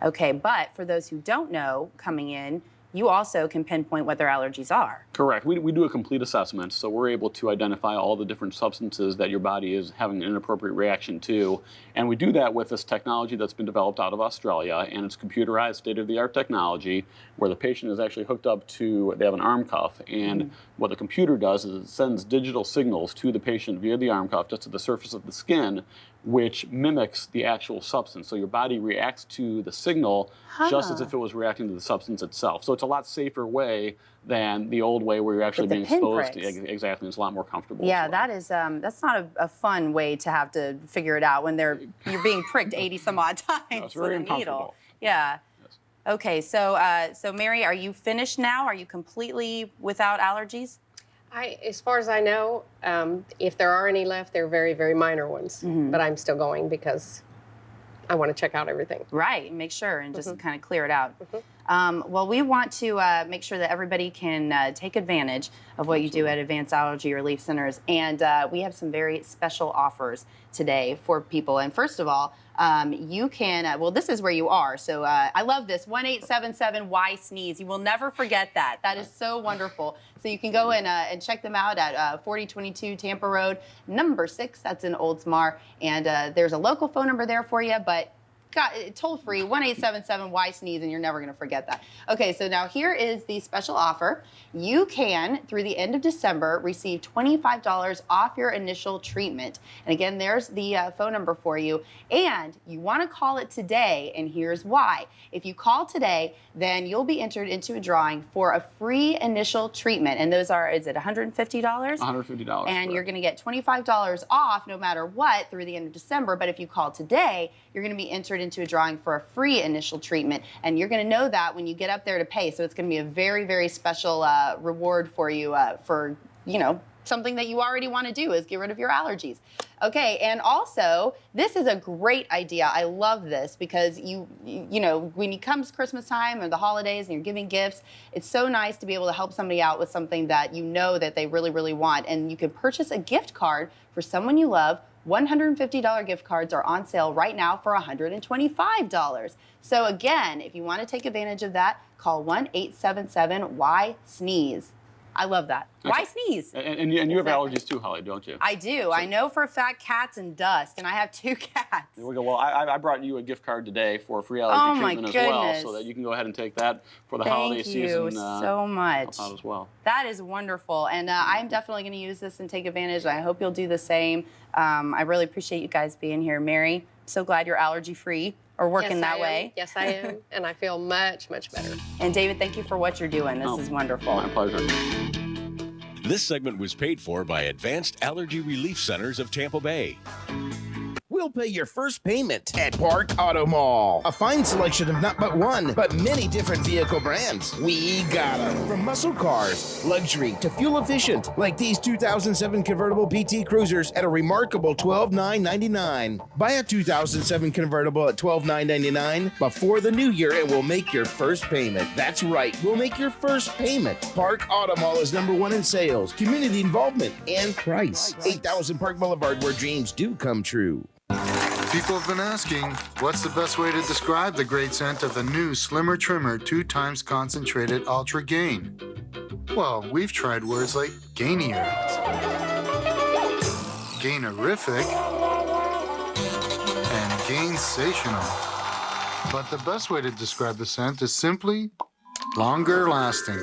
Speaker 19: Okay, but for those who don't know, coming in, you also can pinpoint what their allergies are.
Speaker 20: Correct. We do a complete assessment, so we're able to identify all the different substances that your body is having an inappropriate reaction to. And we do that with this technology that's been developed out of Australia, and it's computerized, state-of-the-art technology, where the patient is actually hooked up to, they have an arm cuff, and what the computer does is it sends digital signals to the patient via the arm cuff, just to the surface of the skin, which mimics the actual substance. So your body reacts to the signal just as if it was reacting to the substance itself. So it's a lot safer way than the old way where you're actually
Speaker 19: With the
Speaker 20: being exposed to.
Speaker 19: pinpricks.
Speaker 20: Exactly, it's a lot more comfortable.
Speaker 19: Yeah,
Speaker 20: as well.
Speaker 19: that is that's not a fun way to have to figure it out when you're being pricked 80 some odd times
Speaker 20: it's very
Speaker 19: with a needle.
Speaker 20: uncomfortable.
Speaker 19: Yeah. Okay, so Mary, are you finished now? Are you completely without allergies?
Speaker 21: As far as I know, if there are any left, they're very, very minor ones. But I'm still going because I want to check out everything.
Speaker 19: Right, make sure and just kind of clear it out. Well, we want to make sure that everybody can take advantage of what you do at Advanced Allergy Relief Centers. And we have some very special offers today for people. And first of all, you can, well, this is where you are. So I love this, 1-877-Y-SNEEZE. You will never forget that. That is so wonderful. So you can go and check them out at 4022 Tampa Road, number 6. That's in Oldsmar. And there's a local phone number there for you, but toll free, 1-877-Y-SNEEZE, and you're never going to forget that. Okay, so now here is the special offer. You can, through the end of December, receive $25 off your initial treatment. And again, there's the phone number for you. And you want to call it today, and here's why. If you call today, then you'll be entered into a drawing for a free initial treatment. And those are, is it $150?
Speaker 20: $150.
Speaker 19: And you're going to get $25 off no matter what through the end of December. But if you call today, you're going to be entered into a drawing for a free initial treatment. And you're going to know that when you get up there to pay. So it's going to be a very, very special reward for you for, you know, something that you already want to do is get rid of your allergies. Okay, and also, this is a great idea. I love this because you know, when it comes Christmas time or the holidays and you're giving gifts, it's so nice to be able to help somebody out with something that you know that they really, really want. And you can purchase a gift card for someone you love. $150 gift cards are on sale right now for $125. So again, if you want to take advantage of that, call 1-877-Y-SNEEZE. I love that. Why sneeze?
Speaker 20: And you have allergies too, Holly, don't you?
Speaker 19: I do. I know for a fact cats and dust, and I have 2 cats.
Speaker 20: There we go. Well, I brought you a gift card today for a free allergy treatment as well, so that you can go ahead and take that for the holiday season.
Speaker 19: Thank you so much.
Speaker 20: Out as well.
Speaker 19: That is wonderful, and I'm definitely going to use this and take advantage. I hope you'll do the same. I really appreciate you guys being here. Mary, so glad you're allergy-free or working that way.
Speaker 21: Yes, I am, and I feel much, much better.
Speaker 19: And David, thank you for what you're doing. This is wonderful.
Speaker 20: My pleasure.
Speaker 13: This segment was paid for by Advanced Allergy Relief Centers of Tampa Bay.
Speaker 3: We'll pay your first payment at Park Auto Mall. A fine selection of not but one, but many different vehicle brands. We got them. From muscle cars, luxury to fuel efficient, like these 2007 convertible PT Cruisers at a remarkable $12,999. Buy a 2007 convertible at $12,999 before the new year and we'll make your first payment. That's right, we'll make your first payment. Park Auto Mall is #1 in sales, community involvement, and price. 8000 Park Boulevard, where dreams do come true.
Speaker 12: People have been asking, what's the best way to describe the great scent of the new Slimmer Trimmer 2 times concentrated Ultra Gain? Well, we've tried words like gainier, gainerific, and gainsational. But the best way to describe the scent is simply longer lasting.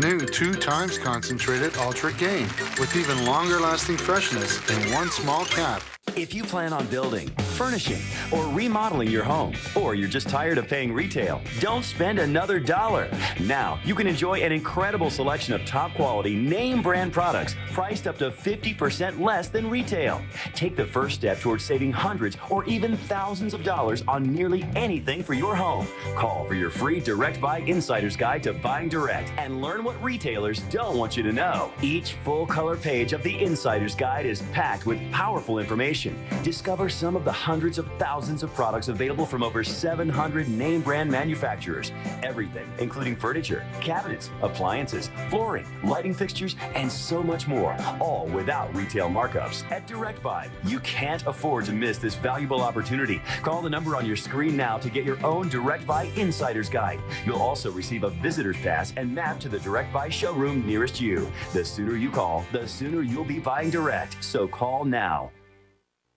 Speaker 12: New 2 times concentrated Ultra Gain with even longer lasting freshness in one small cap.
Speaker 4: If you plan on building, furnishing, or remodeling your home, or you're just tired of paying retail, don't spend another dollar. Now, you can enjoy an incredible selection of top quality name brand products priced up to 50% less than retail. Take the first step towards saving hundreds or even thousands of dollars on nearly anything for your home. Call for your free Direct Buy Insider's Guide to Buying Direct and learn what retailers don't want you to know. Each full color page of the Insider's Guide is packed with powerful information. Discover some of the hundreds of thousands of products available from over 700 name brand manufacturers. Everything, including furniture, cabinets, appliances, flooring, lighting fixtures, and so much more, all without retail markups at Direct Buy. You can't afford to miss this valuable opportunity. Call the number on your screen now to get your own Direct Buy Insider's Guide. You'll also receive a visitor's pass and map to the Direct Buy showroom nearest you. The sooner you call, the sooner you'll be buying direct. So call now.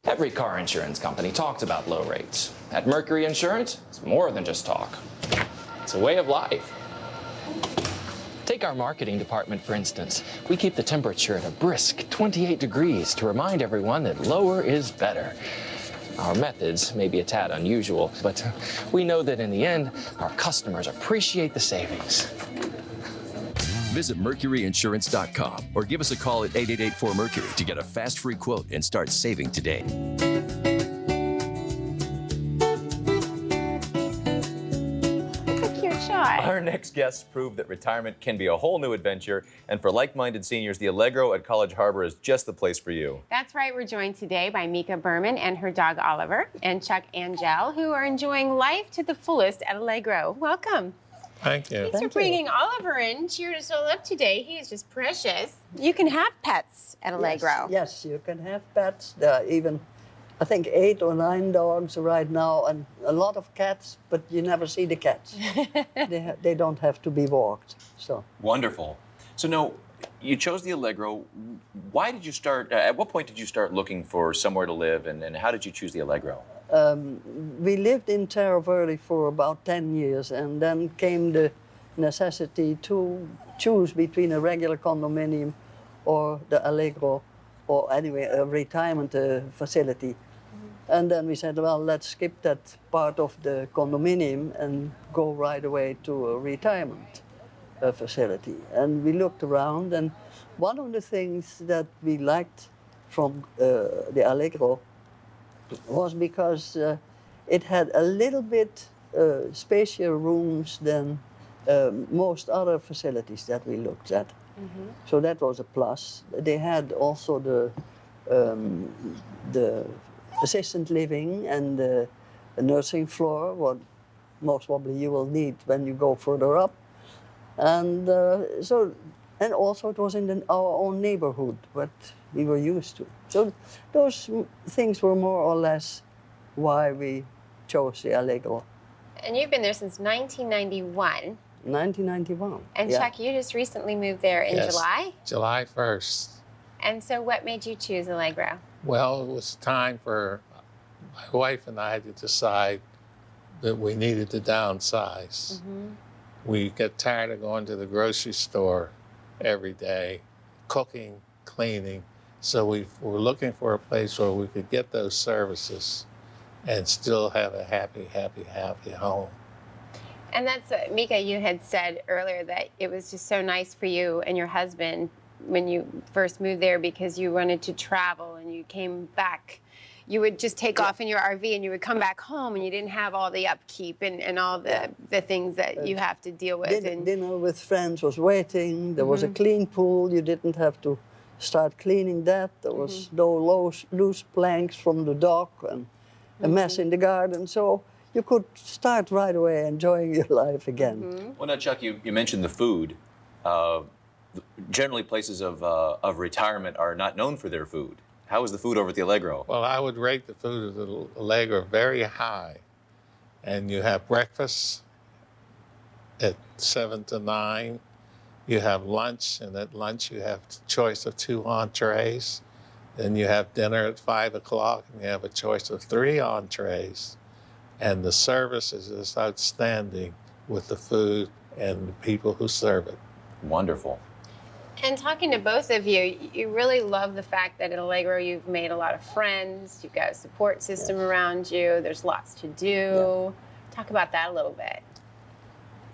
Speaker 22: Every car insurance company talks about low rates. At Mercury Insurance, it's more than just talk. It's a way of life. Take our marketing department, for instance. We keep the temperature at a brisk 28 degrees to remind everyone that lower is better. Our methods may be a tad unusual, but we know that in the end, our customers appreciate the savings.
Speaker 23: Visit mercuryinsurance.com or give us a call at 8884-MERCURY to get a fast free quote and start saving today.
Speaker 2: That's a cute shot.
Speaker 1: Our next guests prove that retirement can be a whole new adventure, and for like-minded seniors, the Allegro at College Harbor is just the place for you.
Speaker 2: That's right. We're joined today by Mika Berman and her dog Oliver, and Chuck Angel, who are enjoying life to the fullest at Allegro. Welcome.
Speaker 24: Thank you.
Speaker 2: Thanks for bringing Oliver in. Cheered us all up today. He is just precious. You can have pets at Allegro.
Speaker 25: Yes, you can have pets. There are even, I think, 8 or 9 dogs right now, and a lot of cats, but you never see the cats. They don't have to be walked. So
Speaker 1: Wonderful. So now, you chose the Allegro. Why did you start, at what point did you start looking for somewhere to live, and how did you choose the Allegro?
Speaker 25: We lived in Terra Verde for about 10 years, and then came the necessity to choose between a regular condominium or the Allegro, or anyway, a retirement facility. And then we said, well, let's skip that part of the condominium and go right away to a retirement facility. And we looked around, and one of the things that we liked from the Allegro was because it had a little bit spacier rooms than most other facilities that we looked at. So that was a plus. They had also the assistant living and the nursing floor, what most probably you will need when you go further up. And and also it was in our own neighborhood, what we were used to. So those things were more or less why we chose the Allegro.
Speaker 2: And you've been there since 1991.
Speaker 25: 1991.
Speaker 2: And
Speaker 25: yeah.
Speaker 2: Chuck, you just recently moved there in
Speaker 24: Yes,
Speaker 2: July.
Speaker 24: July 1st.
Speaker 2: And so what made you choose Allegro?
Speaker 24: Well, it was time for my wife and I to decide that we needed to downsize. We get tired of going to the grocery store every day, cooking, cleaning. So we were looking for a place where we could get those services and still have a happy, happy, happy home.
Speaker 2: And that's, Mika, you had said earlier that it was just so nice for you and your husband when you first moved there because you wanted to travel and you came back. You would just take off in your RV and you would come back home and you didn't have all the upkeep and all the things that you have to deal with.
Speaker 25: Dinner with friends was waiting. There was a clean pool. You didn't have to start cleaning that. There was no loose planks from the dock and a mess in the garden. So you could start right away enjoying your life again.
Speaker 1: Well, now, Chuck, you mentioned the food. Generally, places of retirement are not known for their food. How was the food over at the Allegro?
Speaker 24: Well, I would rate the food at the Allegro very high. And you have breakfast at 7 to 9. You have lunch, and at lunch you have the choice of 2 entrees. Then you have dinner at 5 o'clock, and you have a choice of 3 entrees. And the service is just outstanding with the food and the people who serve it.
Speaker 1: Wonderful.
Speaker 2: And talking to both of you, you really love the fact that at Allegro you've made a lot of friends, you've got a support system around you, there's lots to do. Talk about that a little bit.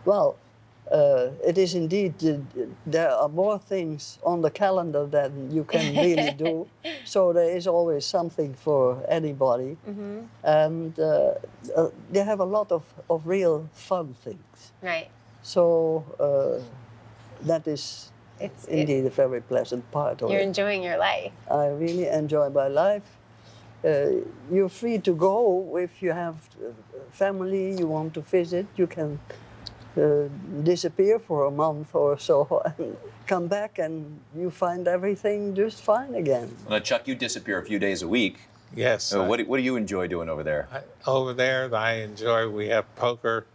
Speaker 25: Well, it is indeed, there are more things on the calendar than you can really do. So there is always something for anybody. And they have a lot of real fun things.
Speaker 2: Right.
Speaker 25: So that is indeed a very pleasant part of it.
Speaker 2: You're enjoying your life.
Speaker 25: I really enjoy my life. You're free to go if you have family you want to visit. You can disappear for a month or so and come back and you find everything just fine again.
Speaker 1: Now, Chuck, you disappear a few days a week.
Speaker 24: Yes.
Speaker 1: What do you enjoy doing over there?
Speaker 24: Over there, I enjoy, we have poker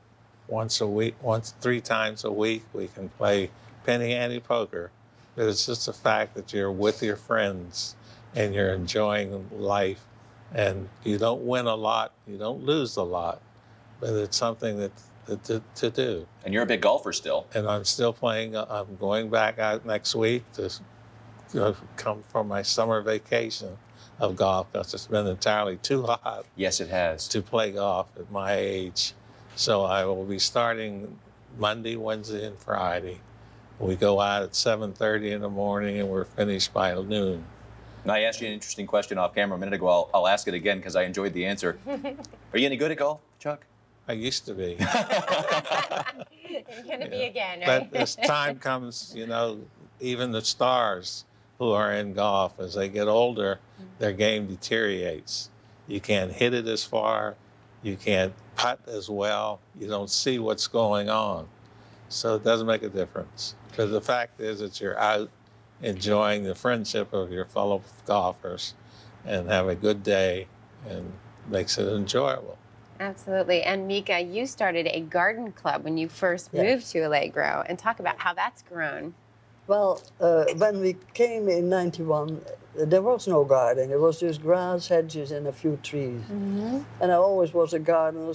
Speaker 24: once a week, 3 times a week. We can play penny ante poker. But it's just the fact that you're with your friends and you're enjoying life. And you don't win a lot, you don't lose a lot, but it's something that to do.
Speaker 1: And you're a big golfer still.
Speaker 24: And I'm still playing. I'm going back out next week to come from my summer vacation of golf because it's been entirely too hot.
Speaker 1: Yes, it has.
Speaker 24: To play golf at my age. So I will be starting Monday, Wednesday, and Friday. We go out at 7:30 in the morning and we're finished by noon.
Speaker 1: And I asked you an interesting question off camera a minute ago. I'll ask it again because I enjoyed the answer. Are you any good at golf, Chuck?
Speaker 24: I used to be.
Speaker 2: You're going to be again, right?
Speaker 24: But as time comes, even the stars who are in golf, as they get older, their game deteriorates. You can't hit it as far. You can't putt as well. You don't see what's going on. So it doesn't make a difference. But the fact is that you're out enjoying the friendship of your fellow golfers and have a good day and makes it enjoyable.
Speaker 2: Absolutely. And Mika, you started a garden club when you first moved to Allegro. And talk about how that's grown.
Speaker 25: Well, when we came in '91, there was no garden. It was just grass, hedges, and a few trees. And I always was a gardener,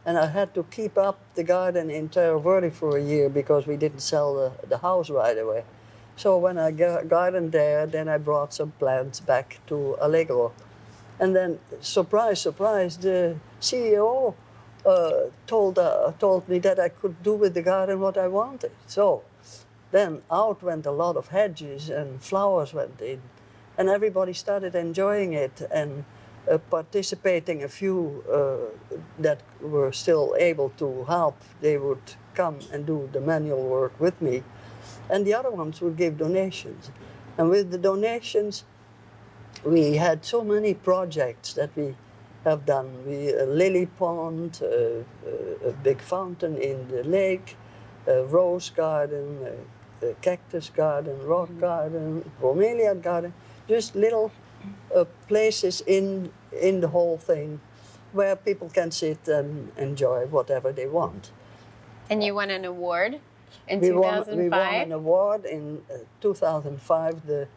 Speaker 25: and I had to keep up the garden in Terra Verde for a year because we didn't sell the house right away. So when I gardened there, then I brought some plants back to Allegro. And then, surprise, surprise, the CEO told me that I could do with the garden what I wanted. So then out went a lot of hedges and flowers went in. And everybody started enjoying it and participating. A few that were still able to help, they would come and do the manual work with me. And the other ones would give donations. And with the donations, we had so many projects that we have done. A lily pond, a big fountain in the lake, a rose garden, a cactus garden, rock garden, bromeliad garden, just little places in the whole thing where people can sit and enjoy whatever they want.
Speaker 2: And you won an award in
Speaker 25: we
Speaker 2: 2005?
Speaker 25: We won an award in 2005, the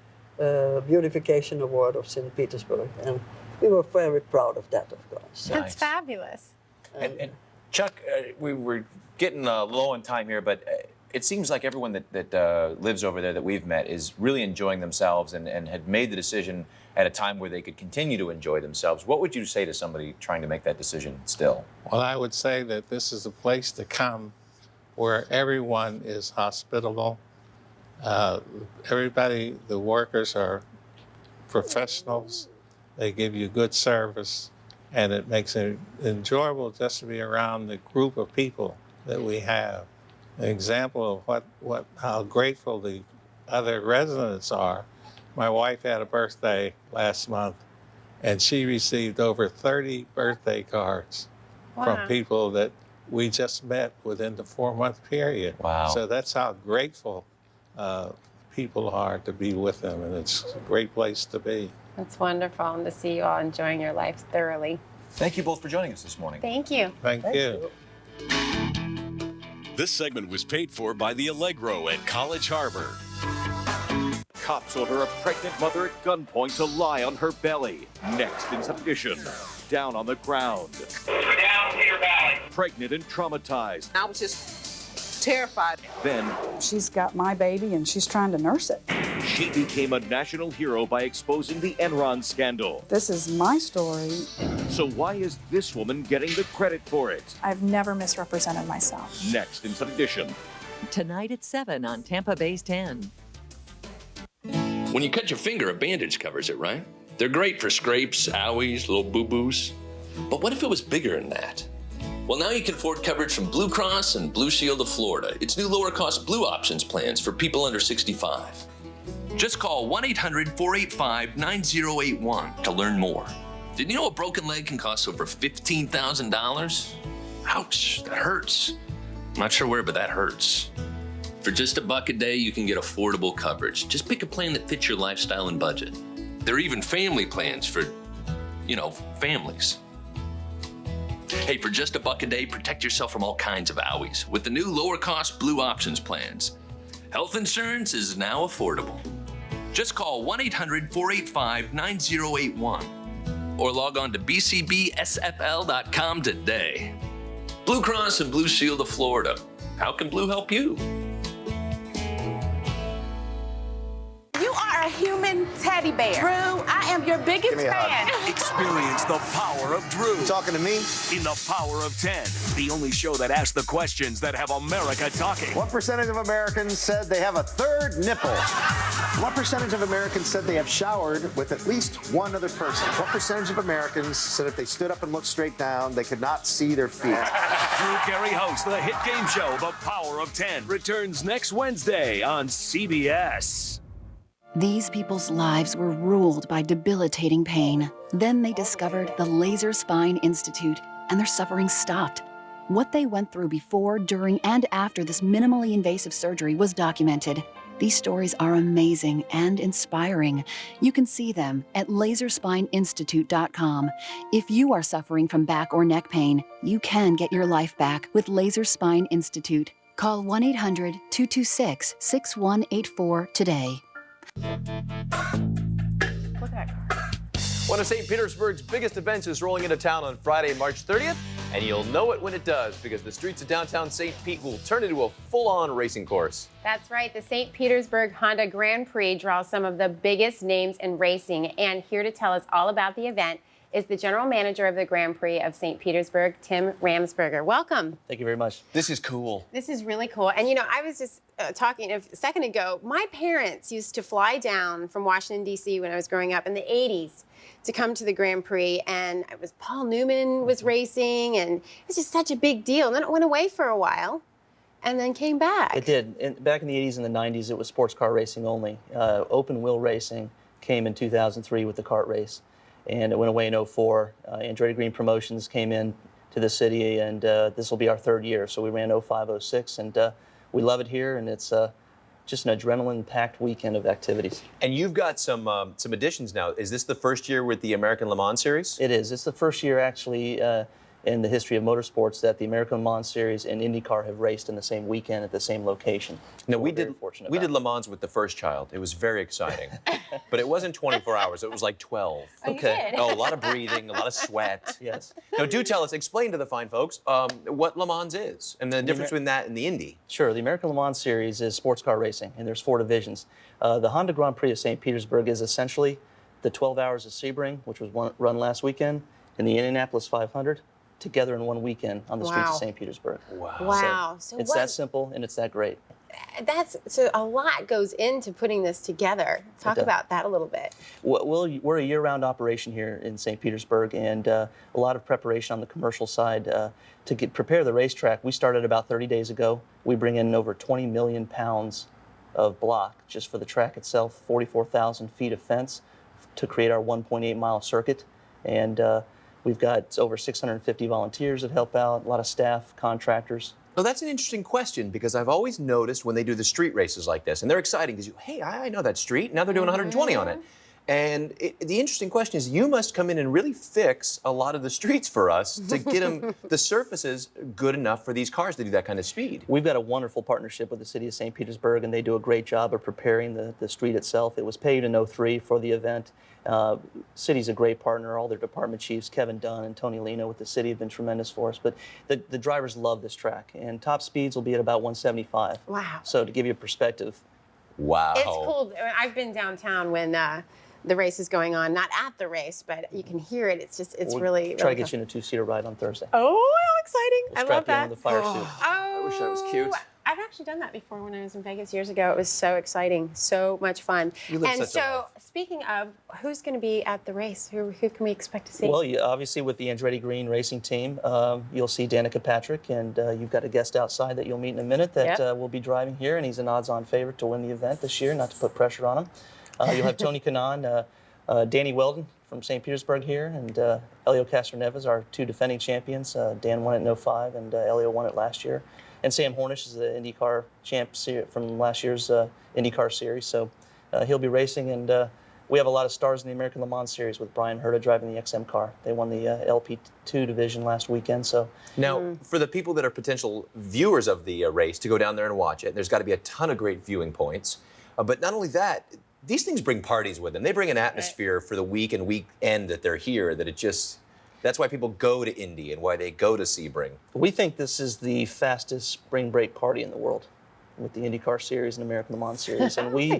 Speaker 25: Beautification Award of St. Petersburg. And we were very proud of that, of course.
Speaker 2: That's fabulous.
Speaker 1: And Chuck, we were getting low on time here, but it seems like everyone that lives over there that we've met is really enjoying themselves and had made the decision at a time where they could continue to enjoy themselves. What would you say to somebody trying to make that decision still?
Speaker 24: Well, I would say that this is a place to come where everyone is hospitable. Everybody, the workers are professionals. They give you good service, and it makes it enjoyable just to be around the group of people that we have. An example of how grateful the other residents are. My wife had a birthday last month, and she received over 30 birthday cards from people that we just met within the 4-month period.
Speaker 1: Wow.
Speaker 24: So that's how grateful people are to be with them, and it's a great place to be.
Speaker 2: That's wonderful, and to see you all enjoying your lives thoroughly.
Speaker 1: Thank you both for joining us this morning.
Speaker 2: Thank you.
Speaker 24: Thank you.
Speaker 13: This segment was paid for by the Allegro at College Harbor.
Speaker 6: Cops order a pregnant mother at gunpoint to lie on her belly. Next in some edition, down on the ground.
Speaker 7: Down Cedar Valley.
Speaker 6: Pregnant and traumatized.
Speaker 7: I was just terrified.
Speaker 6: Then
Speaker 9: She's got my baby and she's trying to nurse it.
Speaker 6: she became a national hero by exposing the Enron scandal.
Speaker 9: This is my story.
Speaker 6: So why is this woman getting the credit for it?
Speaker 9: I've never misrepresented myself.
Speaker 6: Next in some edition.
Speaker 5: Tonight at 7 on Tampa Bay's 10.
Speaker 10: When you cut your finger, a bandage covers it, right? They're great for scrapes, owies, little boo-boos. But what if it was bigger than that? Well, now you can afford coverage from Blue Cross and Blue Shield of Florida. It's new lower-cost Blue Options plans for people under 65. Just call 1-800-485-9081 to learn more. Did you know a broken leg can cost over $15,000? Ouch, that hurts. I'm not sure where, but that hurts. For just $1 a day, you can get affordable coverage. Just pick a plan that fits your lifestyle and budget. There are even family plans for, families. Hey, for just $1 a day, protect yourself from all kinds of owies with the new lower-cost Blue Options plans. Health insurance is now affordable. Just call 1-800-485-9081 or log on to bcbsfl.com today. Blue Cross and Blue Shield of Florida. How can Blue help you?
Speaker 7: You are a human teddy bear. Drew, I am your biggest fan.
Speaker 6: Experience the power of Drew.
Speaker 11: Talking to me?
Speaker 6: In The Power of 10, the only show that asks the questions that have America talking.
Speaker 11: What percentage of Americans said they have a third nipple? What percentage of Americans said they have showered with at least one other person? What percentage of Americans said if they stood up and looked straight down, they could not see their feet?
Speaker 6: Drew Carey hosts the hit game show The Power of 10. Returns next Wednesday on CBS.
Speaker 26: These people's lives were ruled by debilitating pain. Then they discovered the Laser Spine Institute, and their suffering stopped. What they went through before, during, and after this minimally invasive surgery was documented. These stories are amazing and inspiring. You can see them at laserspineinstitute.com. If you are suffering from back or neck pain, you can get your life back with Laser Spine Institute. Call 1-800-226-6184 today.
Speaker 27: One of St. Petersburg's biggest events is rolling into town on Friday, March 30th, and you'll know it when it does because the streets of downtown St. Pete will turn into a full-on racing course.
Speaker 2: That's right. The St. Petersburg Honda Grand Prix draws some of the biggest names in racing. And here to tell us all about the event is the general manager of the Grand Prix of St. Petersburg, Tim Ramsberger. Welcome.
Speaker 27: Thank you very much. This is cool.
Speaker 2: This is really cool. And I was just talking a second ago, my parents used to fly down from Washington, D.C. when I was growing up in the 80s to come to the Grand Prix. And it was Paul Newman was racing, and it was just such a big deal. And then it went away for a while and then came back.
Speaker 28: It did. Back in the 80s and the 90s, it was sports car racing only. Open wheel racing came in 2003 with the kart race, and it went away in 2004. Andretti Green Promotions came in to the city, and this will be our third year. So we ran 05, 06, and we love it here, and it's just an adrenaline-packed weekend of activities.
Speaker 27: And you've got some additions now. Is this the first year with the American Le Mans Series?
Speaker 28: It is. It's the first year, actually, in the history of motorsports that the American Le Mans Series and IndyCar have raced in the same weekend at the same location.
Speaker 27: No, we did Le Mans with the first child. It was very exciting. But it wasn't 24 hours. It was like 12.
Speaker 2: Oh, you did?
Speaker 27: Oh, a lot of breathing, a lot of sweat.
Speaker 28: Yes.
Speaker 27: Now, do tell us, explain to the fine folks what Le Mans is and the difference between that and the Indy.
Speaker 28: Sure. The American Le Mans Series is sports car racing, and there's 4 divisions. The Honda Grand Prix of St. Petersburg is essentially the 12 Hours of Sebring, which was run last weekend, and the Indianapolis 500 together in one weekend on the streets of St. Petersburg.
Speaker 2: Wow.
Speaker 28: So it's that simple, and it's that great.
Speaker 2: So a lot goes into putting this together. Talk about that a little bit.
Speaker 28: We're a year-round operation here in St. Petersburg, and a lot of preparation on the commercial side to prepare the racetrack. We started about 30 days ago. We bring in over 20 million pounds of block just for the track itself, 44,000 feet of fence to create our 1.8-mile circuit, and we've got over 650 volunteers that help out, a lot of staff, contractors.
Speaker 27: Well, that's an interesting question because I've always noticed when they do the street races like this, and they're exciting because I know that street. Now they're doing 120 on it.
Speaker 1: And the interesting question is, you must come in and really fix a lot of the streets for us to get them, the surfaces good enough for these cars to do that kind of speed.
Speaker 28: We've got a wonderful partnership with the city of St. Petersburg, and they do a great job of preparing the street itself. It was paved in '03 for the event. City's a great partner. All their department chiefs, Kevin Dunn and Tony Lino with the city, have been tremendous for us. But the drivers love this track, and top speeds will be at about 175.
Speaker 2: Wow.
Speaker 28: So to give you a perspective.
Speaker 1: Wow.
Speaker 2: It's cool. I've been downtown when the race is going on, not at the race, but you can hear it. It's
Speaker 28: We'll
Speaker 2: really
Speaker 28: try to
Speaker 2: really
Speaker 28: get you in a 2-seater ride on Thursday.
Speaker 2: Oh, how exciting!
Speaker 28: We'll
Speaker 2: I
Speaker 28: strap
Speaker 2: love
Speaker 28: you in
Speaker 2: that.
Speaker 28: with a fire suit.
Speaker 2: Oh,
Speaker 1: I wish that was cute.
Speaker 2: I've actually done that before when I was in Vegas years ago. It was so exciting, so much fun.
Speaker 28: You live
Speaker 2: And
Speaker 28: such a
Speaker 2: so, speaking of, who's going to be at the race? Who can we expect to see?
Speaker 28: Well, obviously with the Andretti Green Racing team, you'll see Danica Patrick, and you've got a guest outside that you'll meet in a minute that will be driving here, and he's an odds-on favorite to win the event this year, not to put pressure on him. You'll have Tony Kanaan, Danny Weldon from St. Petersburg here, and Elio Castroneves, our two defending champions. Dan won it in '05, and Elio won it last year. And Sam Hornish is the IndyCar champ from last year's IndyCar series, so he'll be racing, and we have a lot of stars in the American Le Mans series with Brian Herta driving the XM car. They won the LP2 division last weekend, so.
Speaker 1: Now, for the people that are potential viewers of the race to go down there and watch it, there's got to be a ton of great viewing points. But not only that, these things bring parties with them. They bring an atmosphere for the week and weekend that they're here that it just, that's why people go to Indy and why they go to Sebring.
Speaker 28: We think this is the fastest spring break party in the world with the IndyCar series and American Le Mans series. And we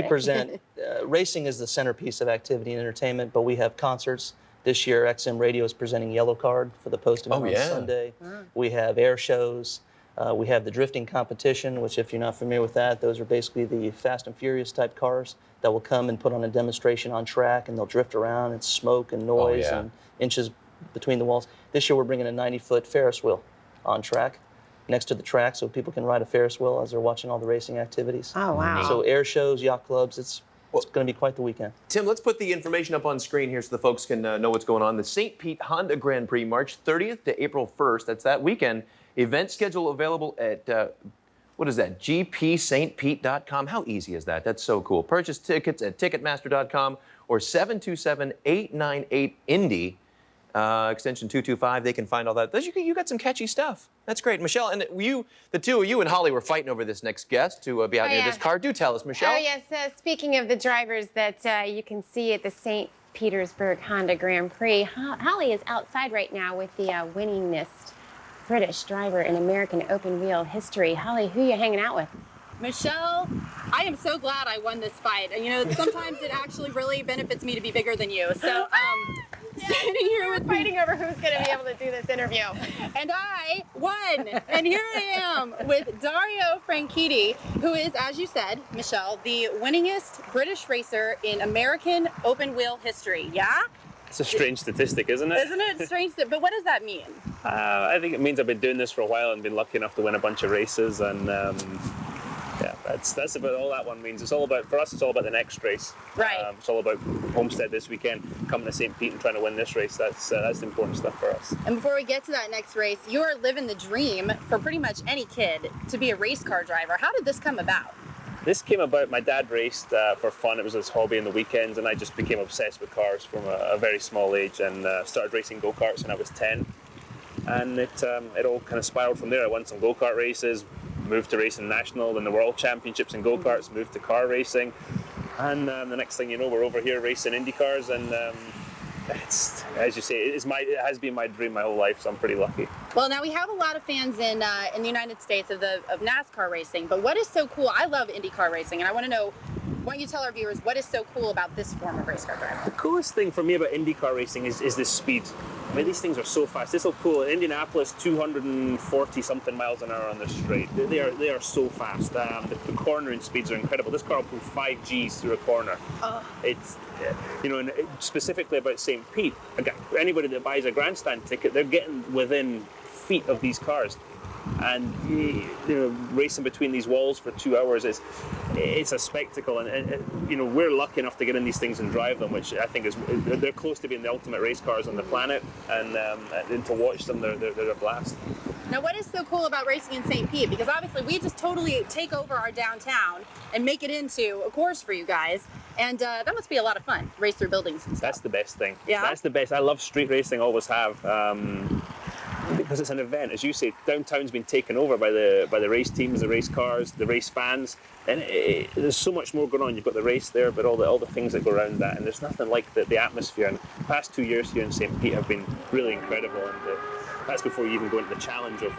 Speaker 28: present, racing is the centerpiece of activity and entertainment, but we have concerts. This year, XM Radio is presenting Yellow Card for the post-event on Sunday. We have air shows. We have the drifting competition, which, if you're not familiar with that, those are basically the Fast and Furious type cars that will come and put on a demonstration on track, and they'll drift around and smoke and noise and inches between the walls. This year, we're bringing a 90-foot Ferris wheel on track next to the track so people can ride a Ferris wheel as they're watching all the racing activities.
Speaker 2: Oh, wow.
Speaker 28: So air shows, yacht clubs, it's going to be quite the weekend.
Speaker 1: Tim, let's put the information up on screen here so the folks can know what's going on. The St. Pete Honda Grand Prix, March 30th to April 1st. That's that weekend. Event schedule available at, what is that, gpstpete.com. How easy is that? That's so cool. Purchase tickets at ticketmaster.com or 727-898-INDY, extension 225. They can find all that. You got some catchy stuff. That's great. Michelle, and the two of you and Holly were fighting over this next guest to be out near this car. Do tell us, Michelle.
Speaker 2: Oh, yes. Speaking of the drivers that you can see at the St. Petersburg Honda Grand Prix, Holly is outside right now with the winningest British driver in American open wheel history. Holly, who are you hanging out with?
Speaker 9: Michelle, I am so glad I won this fight. You know, sometimes it actually really benefits me to be bigger than you. So, sitting here with
Speaker 2: fighting over who's going to be able to do this interview.
Speaker 9: And I won. And here I am with Dario Franchitti, who is, as you said, Michelle, the winningest British racer in American open wheel history. Yeah?
Speaker 8: It's a strange statistic, isn't it?
Speaker 9: Isn't it strange? But what does that mean?
Speaker 8: I think it means I've been doing this for a while and been lucky enough to win a bunch of races, and yeah, that's about all that one means. It's all about, for us, it's all about the next race.
Speaker 9: Right.
Speaker 8: It's all about Homestead this weekend, coming to St. Pete and trying to win this race. That's the important stuff for us.
Speaker 9: And before we get to that next race, you are living the dream for pretty much any kid to be a race car driver. How did this come about?
Speaker 8: This came about, my dad raced for fun. It was his hobby in the weekends, and I just became obsessed with cars from a very small age, and started racing go-karts when I was 10. And it all kind of spiraled from there. I won some go-kart races, moved to racing national, then the world championships in go-karts, moved to car racing. And the next thing you know, we're over here racing Indy cars, and it's, as you say, it has been my dream my whole life, so I'm pretty lucky.
Speaker 9: Well, now we have a lot of fans in the United States of NASCAR racing, but what is so cool? I love IndyCar racing, and I want to know, why don't you tell our viewers what is so cool about this form of race car driving?
Speaker 8: The coolest thing for me about IndyCar racing is the speed. I mean, these things are so fast. This will pull Indianapolis 240 something miles an hour on the straight. They are so fast. The cornering speeds are incredible. This car will pull 5 Gs through a corner. It's, you know, and specifically about St. Pete, anybody that buys a grandstand ticket, they're getting within feet of these cars. And racing between these walls for 2 hours it's a spectacle, and we're lucky enough to get in these things and drive them, which I think they're close to being the ultimate race cars on the planet, and to watch them, they're a blast.
Speaker 9: Now, what is so cool about racing in St. Pete? Because obviously we just totally take over our downtown and make it into a course for you guys, and that must be a lot of fun. Race through buildings and stuff.
Speaker 8: That's the best thing.
Speaker 9: Yeah,
Speaker 8: that's the best. I love street racing, always have. Because it's an event, as you say, downtown's been taken over by the race teams, the race cars, the race fans, and there's so much more going on. You've got the race there, but all the things that go around that, and there's nothing like the atmosphere. And the past 2 years here in St. Pete have been really incredible, and that's before you even go into the challenge of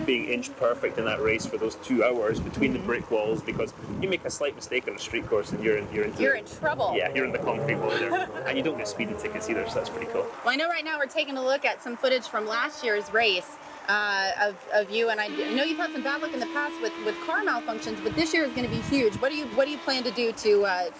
Speaker 8: being inch perfect in that race for those 2 hours between the brick walls, because you make a slight mistake on a street course and you're in trouble. Yeah, you're in the concrete wall there, and you don't get speeding tickets either, so that's pretty cool.
Speaker 9: Well, I know right now we're taking a look at some footage from last year's race of you, and I know you've had some bad luck in the past with car malfunctions, but this year is going to be huge. What do you plan to do to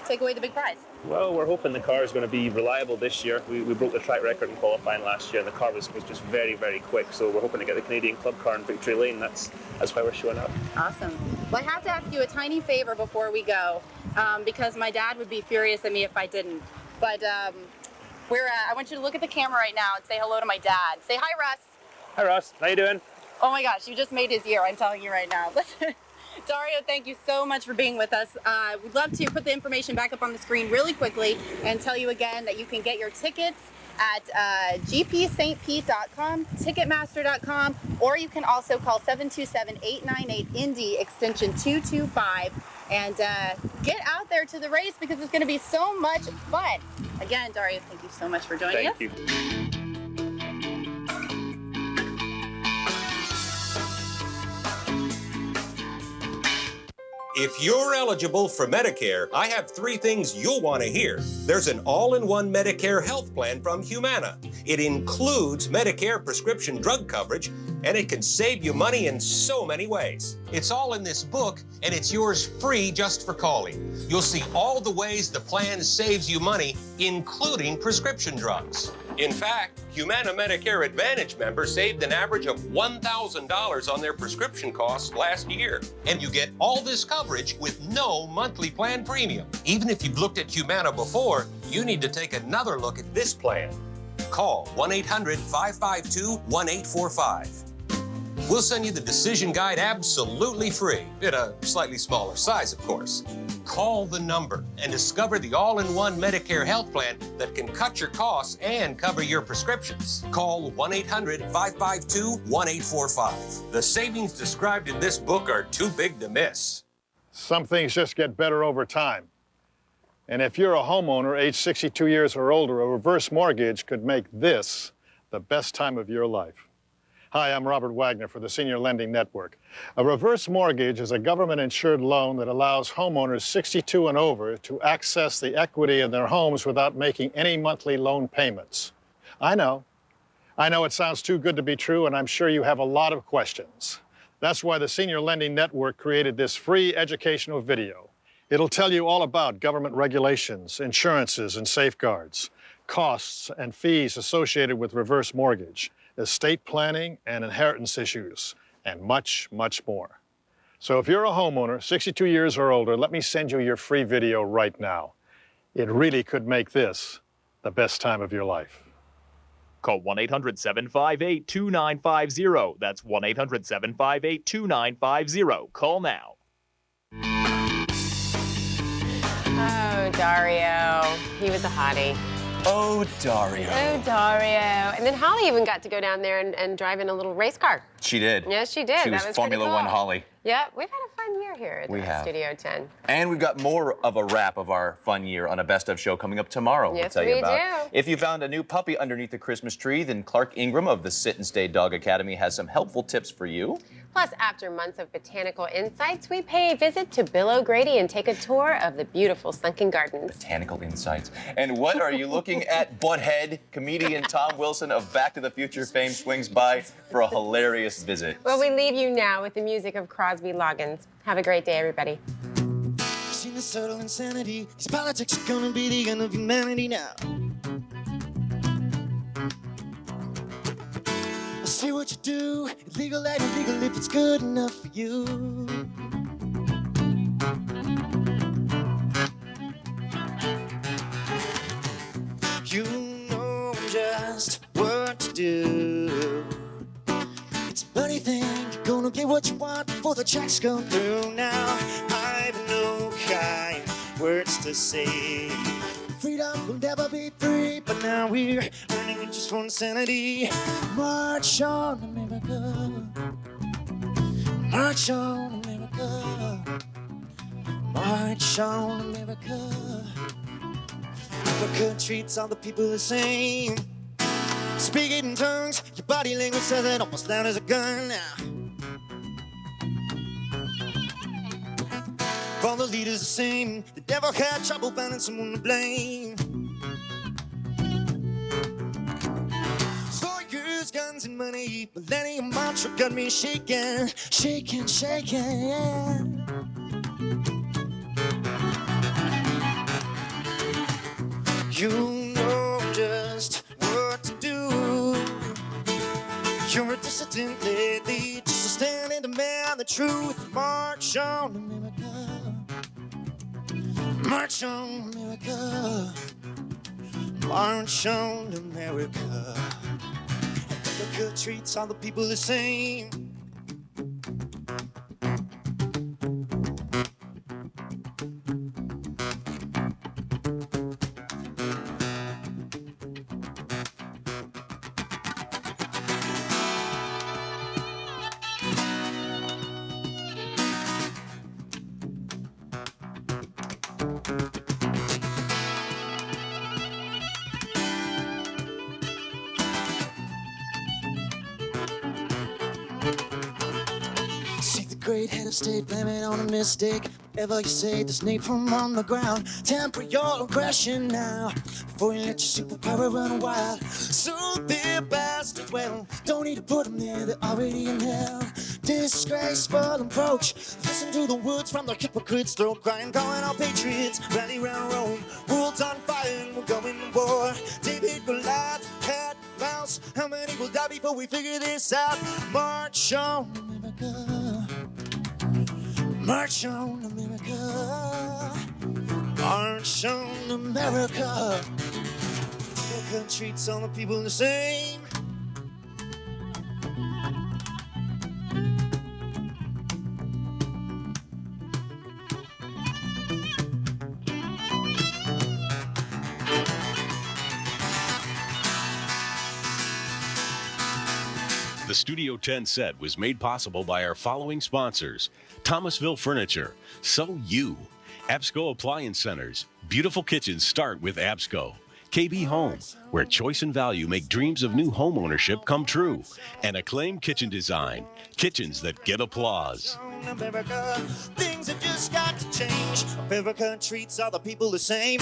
Speaker 9: take away the big prize?
Speaker 8: Well, we're hoping the car is going to be reliable this year. We broke the track record in qualifying last year, and the car was just very, very quick. So we're hoping to get the Canadian Club car in victory lane. That's why we're showing up.
Speaker 9: Awesome. Well, I have to ask you a tiny favor before we go, because my dad would be furious at me if I didn't. But I want you to look at the camera right now and say hello to my dad. Say hi, Russ.
Speaker 8: Hi, Russ. How you doing?
Speaker 9: Oh my gosh, you just made his year. I'm telling you right now. Listen. Dario, thank you so much for being with us. We'd love to put the information back up on the screen really quickly and tell you again that you can get your tickets at gpstpete.com, ticketmaster.com, or you can also call 727-898-INDY extension 225 and get out there to the race, because it's going to be so much fun. Again, Dario, thank you so much for joining us.
Speaker 8: Thank you.
Speaker 14: If you're eligible for Medicare, I have 3 things you'll want to hear. There's an all-in-one Medicare health plan from Humana. It includes Medicare prescription drug coverage, and it can save you money in so many ways. It's all in this book, and it's yours free just for calling. You'll see all the ways the plan saves you money, including prescription drugs. In fact, Humana Medicare Advantage members saved an average of $1,000 on their prescription costs last year. And you get all this coverage with no monthly plan premium. Even if you've looked at Humana before, you need to take another look at this plan. Call 1-800-552-1845. We'll send you the decision guide absolutely free, in a slightly smaller size, of course. Call the number and discover the all-in-one Medicare health plan that can cut your costs and cover your prescriptions. Call 1-800-552-1845. The savings described in this book are too big to miss.
Speaker 15: Some things just get better over time. And if you're a homeowner age 62 years or older, a reverse mortgage could make this the best time of your life. Hi, I'm Robert Wagner for the Senior Lending Network. A reverse mortgage is a government-insured loan that allows homeowners 62 and over to access the equity in their homes without making any monthly loan payments. I know it sounds too good to be true, and I'm sure you have a lot of questions. That's why the Senior Lending Network created this free educational video. It'll tell you all about government regulations, insurances and safeguards, costs and fees associated with reverse mortgage, estate planning and inheritance issues, and much, much more. So if you're a homeowner, 62 years or older, let me send you your free video right now. It really could make this the best time of your life.
Speaker 16: Call 1-800-758-2950. That's 1-800-758-2950. Call now.
Speaker 2: Oh, Dario. He was a hottie.
Speaker 1: Oh, Dario.
Speaker 2: Oh, Dario. And then Holly even got to go down there and drive in a little race car.
Speaker 1: She did.
Speaker 2: Yes, she did.
Speaker 1: She was Formula
Speaker 2: cool.
Speaker 1: One Holly.
Speaker 2: Yeah, we've had a fun year here at Studio 10.
Speaker 1: And we've got more of a wrap of our fun year on a Best of show coming up tomorrow.
Speaker 2: Yes,
Speaker 1: we'll tell you
Speaker 2: we
Speaker 1: about.
Speaker 2: do.
Speaker 1: If you found a new puppy underneath the Christmas tree, then Clark Ingram of the Sit and Stay Dog Academy has some helpful tips for you.
Speaker 2: Plus, after months of botanical insights, we pay a visit to Bill O'Grady and take a tour of the beautiful sunken gardens.
Speaker 1: Botanical insights. And what are you looking at, butthead? Comedian Tom Wilson of Back to the Future fame swings by for a hilarious visit.
Speaker 2: Well, we leave you now with the music of Crosby Loggins. Have a great day, everybody.
Speaker 17: Seen the subtle insanity. These politics are gonna be the end of humanity now. Say what you do, illegal and illegal if it's good enough for you. You know just what to do. It's a funny thing, you're gonna get what you want before the checks come through. Now I've no kind words to say. Freedom will never be free, but now we're earning it just for insanity. March on, America. March on, America. March on, America. America treats all the people the same. Speak it in tongues, your body language says it almost loud as a gun now. All the leaders the same, they never had trouble finding someone to blame. So use guns and money, millennium mantra got me shaking, shaking, shaking, yeah. You know just what to do. You're a dissident lately, just a stand and demand the truth. March on, America. March on, America. March on, America. America treats all the people the same. Great head of state, blame it on a mistake. Whatever you say, there's need from on the ground. Temper your aggression now, before you let your superpower run wild. So they're bastard, well, don't need to put them there, they're already in hell. Disgraceful approach, listen to the words from their hypocrites' throat, crying, calling all patriots, rally round Rome. World's on fire and we're going to war. David, Goliath, cat, mouse, how many will die before we figure this out? March on, America. March on, America. March on, America. America treats all the people the same.
Speaker 13: The Studio 10 set was made possible by our following sponsors: Thomasville Furniture, So You, Absco Appliance Centers, beautiful kitchens start with Absco, KB Home, where choice and value make dreams of new home ownership come true, and Acclaim Kitchen Design, kitchens that get applause.
Speaker 17: America, things have just got to change. America treats all the people the same.